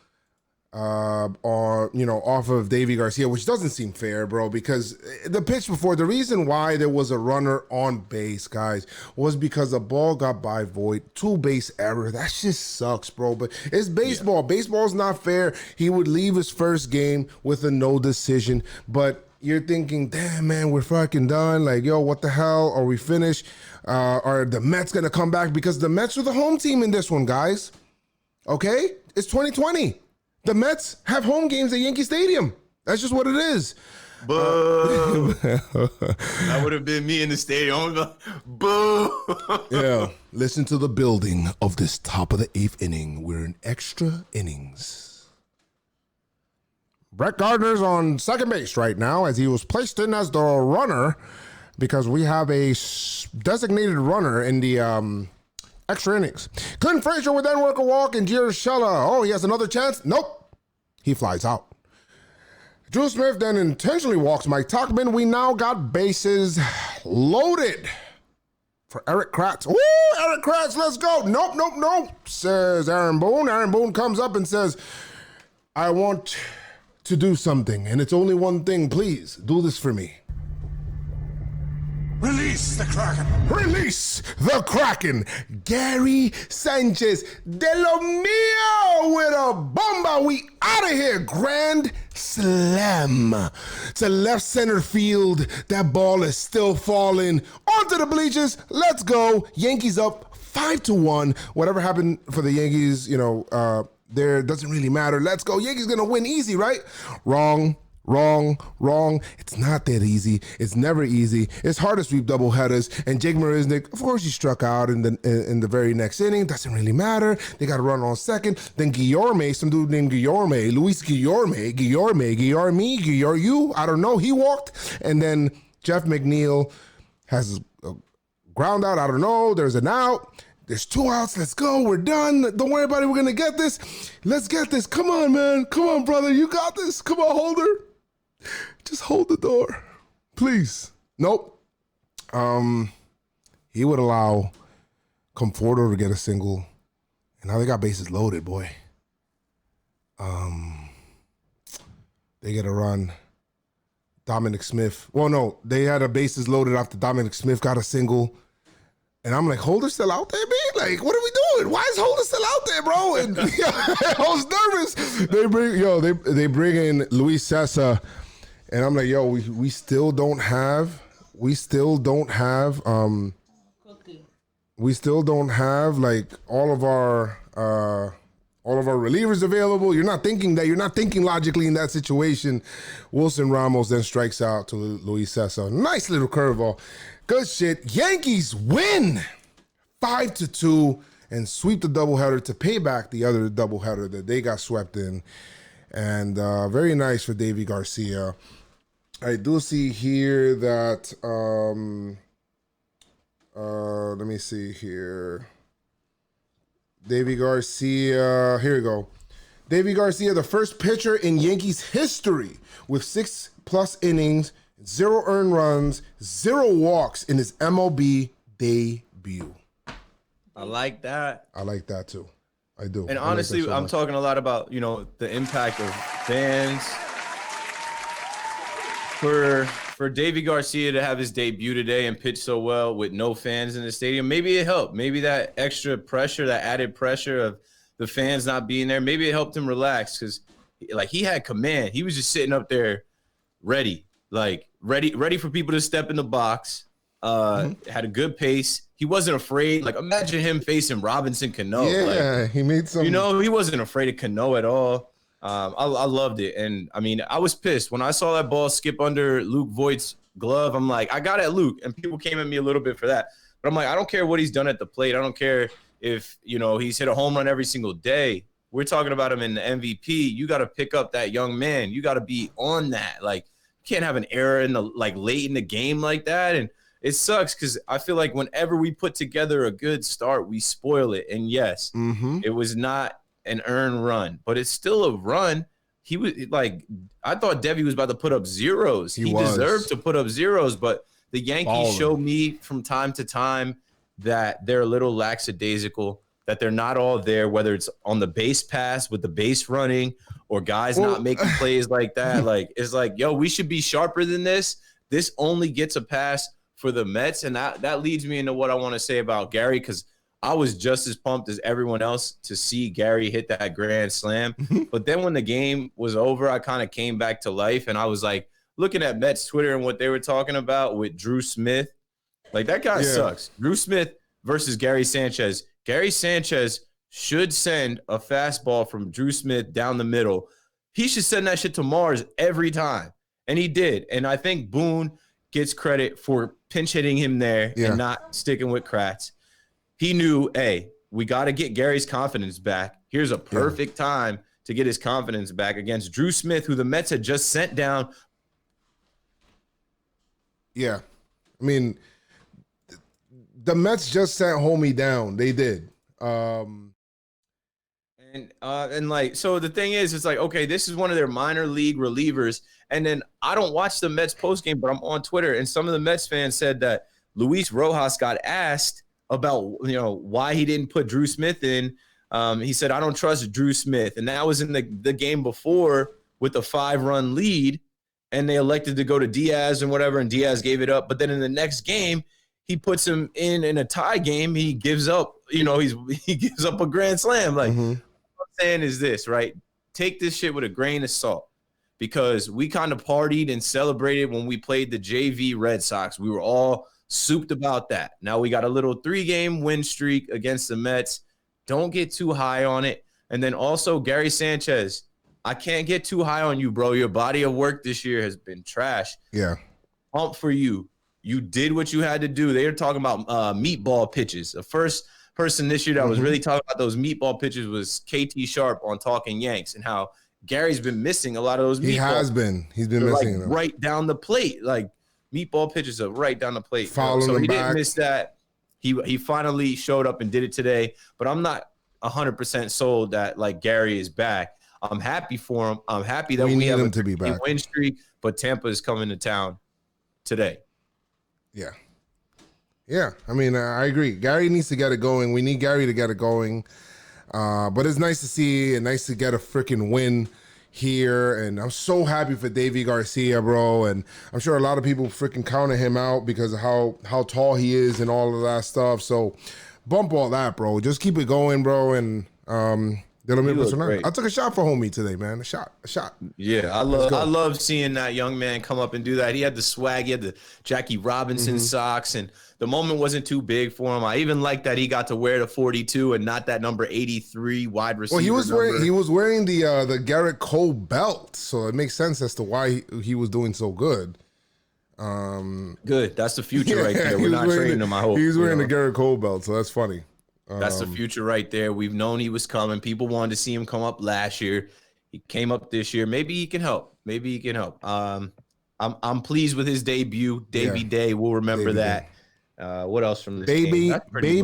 off of Davy Garcia, which doesn't seem fair, bro, because the pitch before, the reason why there was a runner on base, guys, was because the ball got by Voit, 2 base error. That just sucks, bro, but it's baseball. Yeah. Baseball's not fair. He would leave his first game with a no decision, but you're thinking, damn, man, we're fucking done. Like, yo, what the hell? Are we finished? Are the Mets going to come back? Because the Mets are the home team in this one, guys. Okay? It's 2020. The Mets have home games at Yankee Stadium. That's just what it is. Boo. That would have been me in the stadium. Boo. Yeah. Listen to the building of this top of the 8th inning. We're in extra innings. Brett Gardner's on second base right now as he was placed in as the runner because we have a designated runner in the extra innings. Clint Frazier would then work a walk, and Giarshella, oh, he has another chance? Nope. He flies out. Drew Smith then intentionally walks Mike Tauchman. We now got bases loaded for Eric Kratz. Woo, Eric Kratz, let's go. Nope, says Aaron Boone. Aaron Boone comes up and says, I want to do something, and it's only one thing. Please, do this for me. Release the Kraken. Release the Kraken. Gary Sanchez de lo Mio with a bomba. We out of here. Grand slam to left center field. That ball is still falling onto the bleachers. Let's go. Yankees up 5-1. Whatever happened for the Yankees, there doesn't really matter. Let's go. Yankees gonna win easy, right? Wrong. It's not that easy. It's never easy. It's hard to sweep doubleheaders. And Jake Marisnick, of course, he struck out in the very next inning. Doesn't really matter. They got to run on second. Then Guillorme, some dude named Guillorme, Luis Guillorme, I don't know. He walked. And then Jeff McNeil has a ground out. I don't know. There's an out. There's 2 outs. Let's go. We're done. Don't worry about it. We're going to get this. Let's get this. Come on, man. Come on, brother. You got this. Come on, Holder. Just hold the door, please. Nope. He would allow Conforto to get a single, and now they got bases loaded, boy. They get a run. Dominic Smith. Well, no, they had a bases loaded after Dominic Smith got a single, and I'm like, Holder's still out there, man? Like, what are we doing? Why is Holder still out there, bro? And I was nervous. They bring in Luis Sessa. And I'm like, yo, we still don't have like all of our relievers available. You're not thinking logically in that situation. Wilson Ramos then strikes out to Luis Sessa. Nice little curveball. Good shit. Yankees win 5-2 and sweep the doubleheader to pay back the other doubleheader that they got swept in. And very nice for Davy Garcia. I do see here that, let me see here. Davy Garcia, here we go. Davy Garcia, the first pitcher in Yankees history with 6+ innings, 0 earned runs, 0 walks in his MLB debut. I like that. I like that too. I do. And honestly, I'm talking a lot about, the impact of fans. For Davy Garcia to have his debut today and pitch so well with no fans in the stadium, maybe it helped. Maybe that extra pressure, that added pressure of the fans not being there, maybe it helped him relax because, he had command. He was just sitting up there ready for people to step in the box, had a good pace. He wasn't afraid. Imagine him facing Robinson Cano. Yeah, he made some. He wasn't afraid of Cano at all. I loved it. And, I was pissed. When I saw that ball skip under Luke Voigt's glove, I'm like, I got at Luke. And people came at me a little bit for that. But I'm like, I don't care what he's done at the plate. I don't care if, he's hit a home run every single day. We're talking about him in the MVP. You got to pick up that young man. You got to be on that. You can't have an error in the late in the game like that. And it sucks because I feel like whenever we put together a good start, we spoil it. And yes, It was not an earned run, but it's still a run. He was I thought Debbie was about to put up zeros. He deserved to put up zeros, but the Yankees show me from time to time that they're a little lackadaisical, that they're not all there, whether it's on the base pass with the base running or guys not making plays like that. It's yo, we should be sharper than this. This only gets a pass for the Mets. And that leads me into what I want to say about Gary, because I was just as pumped as everyone else to see Gary hit that grand slam. But then when the game was over, I kind of came back to life, and I was looking at Mets Twitter and what they were talking about with Drew Smith. That guy sucks. Drew Smith versus Gary Sanchez. Gary Sanchez should send a fastball from Drew Smith down the middle. He should send that shit to Mars every time. And he did. And I think Boone gets credit for pinch hitting him there and not sticking with Kratz. He knew, hey, we got to get Gary's confidence back. Here's a perfect time to get his confidence back against Drew Smith, who the Mets had just sent down. Yeah. I mean, the Mets just sent homie down. They did. And like, so the thing is, it's like, okay, this is one of their minor league relievers. And then I don't watch the Mets postgame, but I'm on Twitter, and some of the Mets fans said that Luis Rojas got asked about, why he didn't put Drew Smith in. He said, I don't trust Drew Smith. And that was in the game before with a 5-run lead, and they elected to go to Diaz and whatever, and Diaz gave it up. But then in the next game, he puts him in a tie game. He gives up, he gives up a grand slam. Like, what I'm saying is this, right? Take this shit with a grain of salt, because we kind of partied and celebrated when we played the JV Red Sox. We were all souped about that. Now we got a little 3-game win streak against the Mets. Don't get too high on it. And then also Gary Sanchez, I can't get too high on you, bro. Your body of work this year has been trash. Yeah. Pump for you. You did what you had to do. They were talking about meatball pitches. The first person this year that was really talking about those meatball pitches was KT Sharp on Talking Yanks, and how Gary's been missing a lot of those meatballs. He has been. He's been missing them. Right down the plate. Like, meatball pitches are right down the plate. So he didn't miss that. He finally showed up and did it today. But I'm not 100% sold that, like, Gary is back. I'm happy for him. I'm happy that we have him to be back. Win streak, but Tampa is coming to town today. Yeah. Yeah. I mean, I agree. Gary needs to get it going. We need Gary to get it going. But it's nice to see and nice to get a freaking win here. And I'm so happy for Davy Garcia, bro. And I'm sure a lot of people freaking counted him out because of how tall he is and all of that stuff. So bump all that, bro. Just keep it going, bro. And I took a shot for homie today, man. A shot. Yeah, I love seeing that young man come up and do that. He had the swag, he had the Jackie Robinson socks, and the moment wasn't too big for him. I even like that he got to wear the 42 and not that number 83 wide receiver. Well, he was wearing the Garrett Cole belt, so it makes sense as to why he was doing so good. Good. That's the future right there. We're not trading him, I hope. He's wearing the Garrett Cole belt, so that's funny. That's the future right there. We've known he was coming. People wanted to see him come up last year. He came up this year. Maybe he can help. I'm pleased with his debut. Davey Day. We'll remember that. What else from this game? That's pretty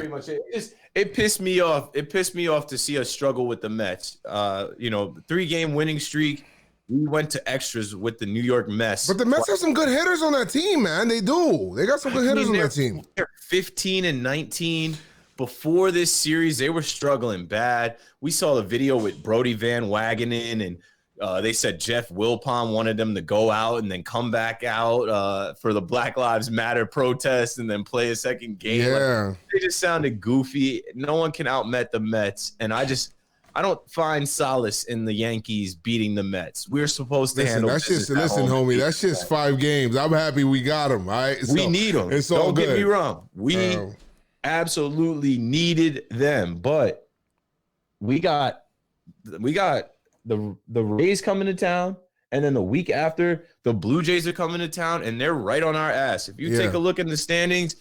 much it. It pissed me off. It pissed me off to see us struggle with the Mets. 3-game winning streak. We went to extras with the New York Mets. But the Mets have some good hitters on that team, man. They do. They got some good hitters on that team. They're 15-19. Before this series, they were struggling bad. We saw the video with Brody Van Wagenen, and they said Jeff Wilpon wanted them to go out and then come back out for the Black Lives Matter protest and then play a second game. Yeah. Like, they just sounded goofy. No one can outmet the Mets, and I don't find solace in the Yankees beating the Mets. We're supposed to handle this. Listen, homie, that's just 5 games. I'm happy we got them. All right? We need them. Don't get me wrong. We absolutely needed them, but we got the Rays coming to town, and then the week after, the Blue Jays are coming to town, and they're right on our ass. If you take a look in the standings,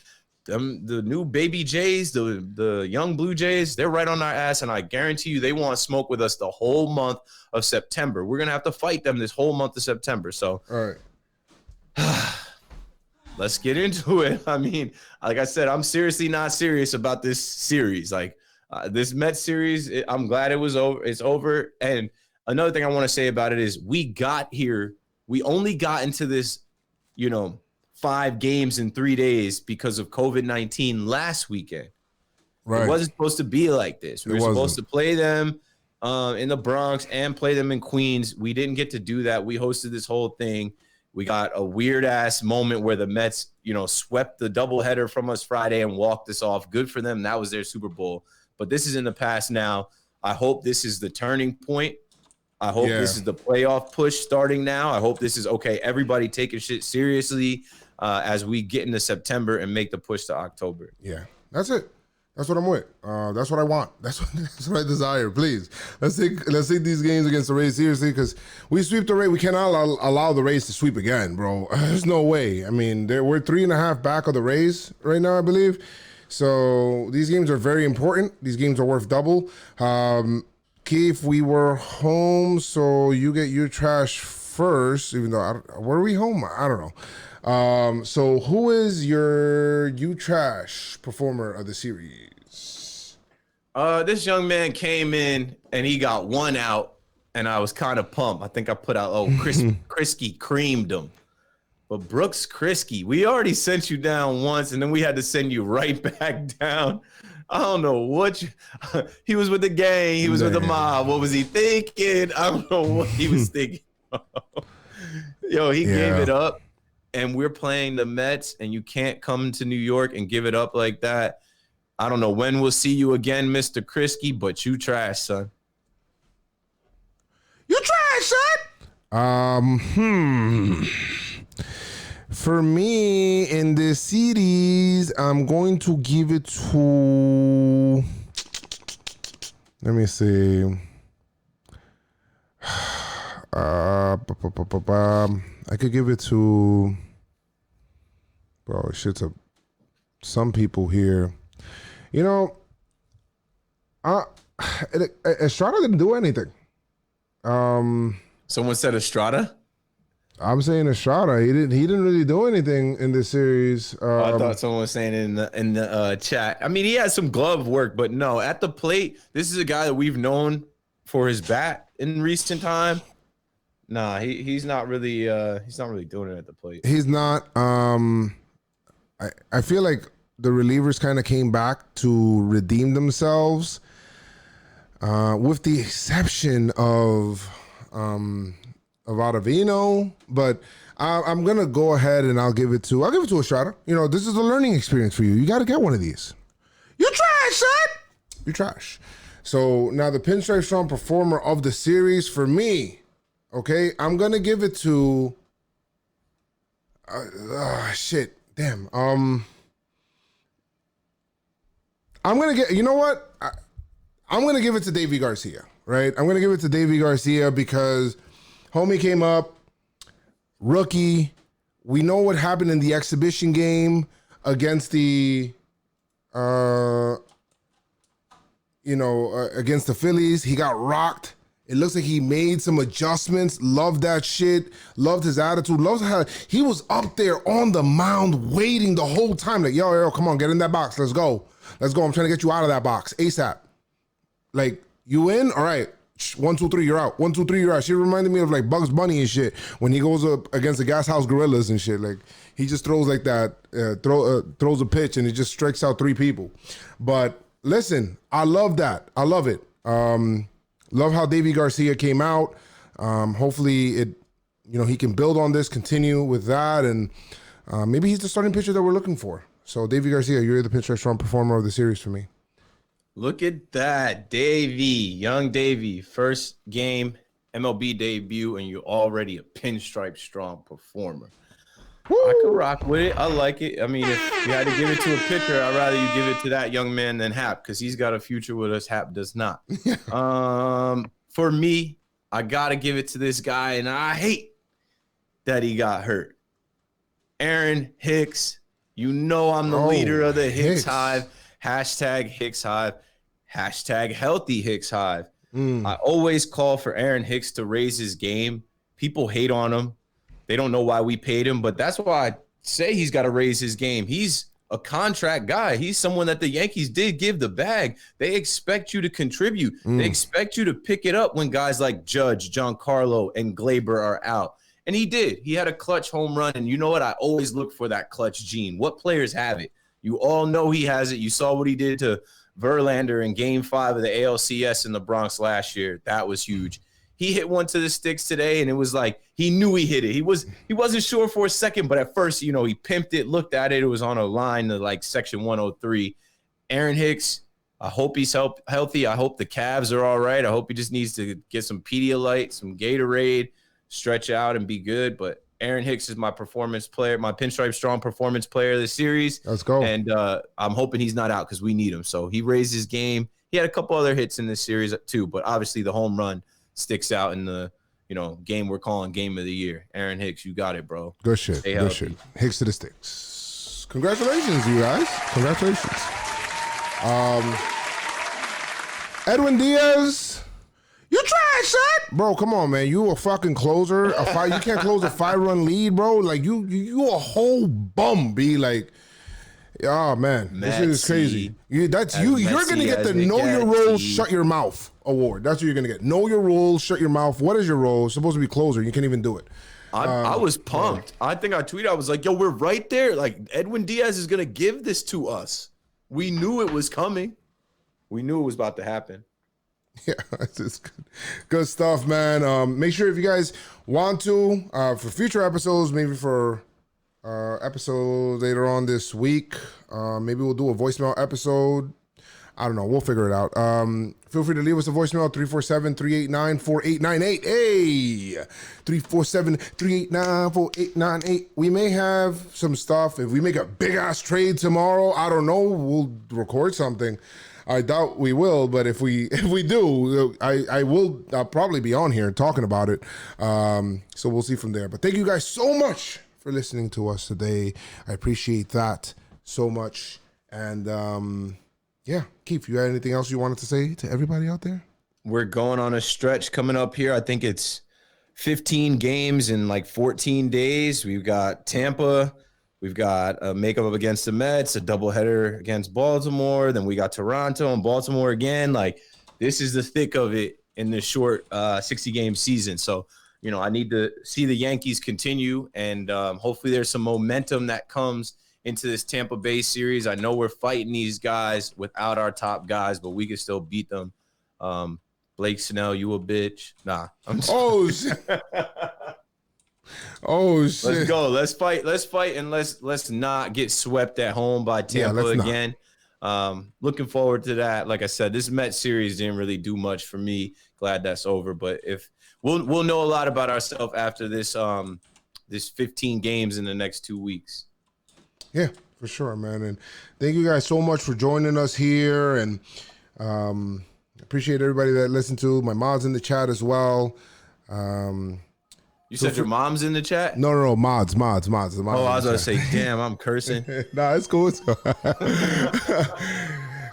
the new baby Jays, the young Blue Jays, they're right on our ass, and I guarantee you they want to smoke with us the whole month of September. We're going to have to fight them this whole month of September. So, all right. Let's get into it. I mean, like I said, I'm seriously not serious about this series. Like, this Mets series, I'm glad it was over. It's over. And another thing I want to say about it is we got here. We only got into this, 5 games in 3 days because of COVID-19 last weekend. Right. It wasn't supposed to be like this. We were supposed to play them in the Bronx and play them in Queens. We didn't get to do that. We hosted this whole thing. We got a weird-ass moment where the Mets, swept the doubleheader from us Friday and walked us off. Good for them. That was their Super Bowl. But this is in the past now. I hope this is the turning point. I hope this is the playoff push starting now. I hope this is, okay, everybody taking shit seriously as we get into September and make the push to October. Yeah, that's it. That's what I'm with. That's what I want. That's what I desire. Please, let's take these games against the Rays seriously, because we sweep the Rays. We cannot allow the Rays to sweep again, bro. There's no way. I mean, we're 3.5 back of the Rays right now, I believe. So these games are very important. These games are worth double. Keith, we were home, so you get your trash first, even though, were we home? I don't know. So who is your you trash performer of the series? This young man came in and he got one out, and I was kind of pumped. I think I put out, Krisky creamed him. But Brooks Krisky, we already sent you down once, and then we had to send you right back down. I don't know what he was with the gang. He was with the mob. What was he thinking? I don't know what he was thinking. Yo, he gave it up, and we're playing the Mets, and you can't come to New York and give it up like that. I don't know when we'll see you again, Mr. Krisky, but you trash, son. You trash, son? For me, in this series, I'm going to give it to... Let me see. I could give it to... Bro, shit's up. Some people here. You know, Estrada didn't do anything. Someone said Estrada? I'm saying Estrada. He didn't really do anything in this series. I thought someone was saying in the chat. I mean, he had some glove work, but no, at the plate, this is a guy that we've known for his bat in recent time. Nah, he's not really doing it at the plate. He's not. I feel like the relievers kind of came back to redeem themselves, with the exception of Ottavino, but I'm gonna go ahead and I'll give it to Estrada. You know, this is a learning experience for you. You got to get one of these. You trash, son. You trash. So now the Pinstripe Strong performer of the series for me. Okay, I'm gonna give it to. Shit, damn. I'm gonna get. You know what? I'm gonna give it to Davy Garcia. Right. I'm gonna give it to Davy Garcia because. Homie came up, rookie. We know what happened in the exhibition game against the, against the Phillies. He got rocked. It looks like he made some adjustments. Loved that shit. Loved his attitude. Loved how he was up there on the mound waiting the whole time. Like, yo, come on, get in that box. Let's go. I'm trying to get you out of that box ASAP. Like, you in? All right. 1, 2, 3, you're out. 1, 2, 3, you're out. She reminded me of like Bugs Bunny and shit when he goes up against the Gas House Gorillas and shit. Like he just throws like that, throws a pitch and it just strikes out 3 people. But listen, I love that. I love it. Love how Davy Garcia came out. Hopefully he can build on this, continue with that, and maybe he's the starting pitcher that we're looking for. So Davy Garcia, you're the Pinstripe Strong performer of the series for me. Look at that, Davey, young Davey, first game MLB debut, and you're already a Pinstripe Strong performer. Woo! I could rock with it. I like it. I mean, if you had to give it to a pitcher, I'd rather you give it to that young man than Hap because he's got a future with us. Hap does not. For me, I gotta give it to this guy, and I hate that he got hurt. Aaron Hicks, you know I'm the leader of the Hicks Hive. Hashtag Hicks Hive, hashtag healthy Hicks Hive. I always call for Aaron Hicks to raise his game. People hate on him. They don't know why we paid him, but that's why I say he's got to raise his game. He's a contract guy. He's someone that the Yankees did give the bag. They expect you to contribute. They expect you to pick it up when guys like Judge, Giancarlo, and Glaber are out. And he did. He had a clutch home run, and you know what? I always look for that clutch gene. What players have it? You all know he has it. You saw what he did to Verlander in Game 5 of the ALCS in the Bronx last year. That was huge. He hit one to the sticks today, and it was like he knew he hit it. He wasn't sure for a second, but at first, he pimped it, looked at it. It was on a line to like section 103. Aaron Hicks, I hope he's healthy. I hope the calves are all right. I hope he just needs to get some Pedialyte, some Gatorade, stretch out, and be good. But Aaron Hicks is my performance player, my Pinstripe Strong performance player of the series. Let's go. And I'm hoping he's not out because we need him. So he raised his game. He had a couple other hits in this series too, but obviously the home run sticks out in the game we're calling game of the year. Aaron Hicks, you got it, bro. Good shit. Good shit. Hicks to the sticks. Congratulations, you guys. Congratulations. Edwin Diaz, you trash, son. Bro, come on, man. You a fucking closer. You can't close a 5-run lead, bro. Like you a whole bum, B. Like, oh man, this shit is crazy. You're gonna get the Know Your Role, Shut Your Mouth award. That's what you're gonna get. Know your role, shut your mouth. What is your role? It's supposed to be closer. You can't even do it. I was pumped. I think I tweeted. I was like, "Yo, we're right there. Like Edwin Diaz is gonna give this to us. We knew it was coming. We knew it was about to happen." Yeah, it's just good stuff, man. Make sure if you guys want to for future episodes, maybe for episodes later on this week, maybe we'll do a voicemail episode. I don't know. We'll figure it out. Feel free to leave us a voicemail, 347-389-4898. Hey, 347-389-4898. We may have some stuff. If we make a big-ass trade tomorrow, I don't know. We'll record something. I doubt we will, but if we do, I'll probably be on here talking about it. So we'll see from there. But thank you guys so much for listening to us today. I appreciate that so much. And yeah, Keith, you had anything else you wanted to say to everybody out there? We're going on a stretch coming up here. I think it's 15 games in like 14 days. We've got Tampa. We've got a makeup against the Mets, a doubleheader against Baltimore. Then we got Toronto and Baltimore again. Like, this is the thick of it in this short 60-game season. So, you know, I need to see the Yankees continue, and hopefully there's some momentum that comes into this Tampa Bay series. I know we're fighting these guys without our top guys, but we can still beat them. Blake Snell, you a bitch. Nah. Oh, shit. Oh, shit. Let's go. Let's fight, and let's not get swept at home by Tampa again. Looking forward to that. Like I said, this Mets series didn't really do much for me. Glad that's over. But if we'll know a lot about ourselves after this 15 games in the next 2 weeks. Yeah, for sure, man. And thank you guys so much for joining us here. And appreciate everybody that listened to. My mom's in the chat as well. You said your mom's in the chat? No, mods. Oh, I was going to say, damn, I'm cursing. Nah, it's cool.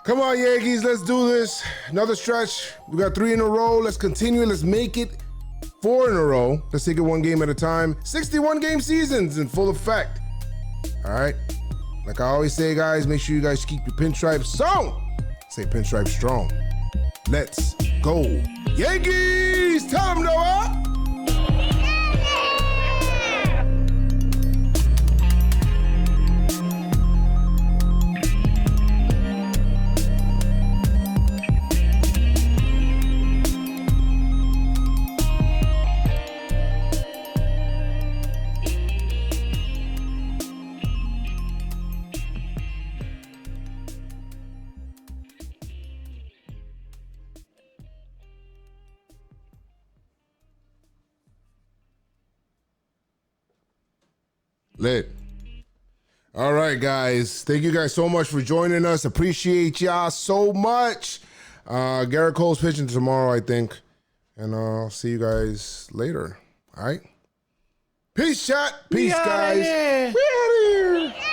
Come on, Yankees, let's do this. Another stretch. We got 3 in a row. Let's continue. Let's make it 4 in a row. Let's take it 1 game at a time. 61-game seasons in full effect. All right. Like I always say, guys, make sure you guys keep your pinstripes strong. Say Pinstripe Strong. Let's go, Yankees! Tell them, Noah! Lit. All right, guys. Thank you guys so much for joining us. Appreciate y'all so much. Garrett Cole's pitching tomorrow, I think. And I'll see you guys later. All right? Peace, chat. Peace, guys. We out of here.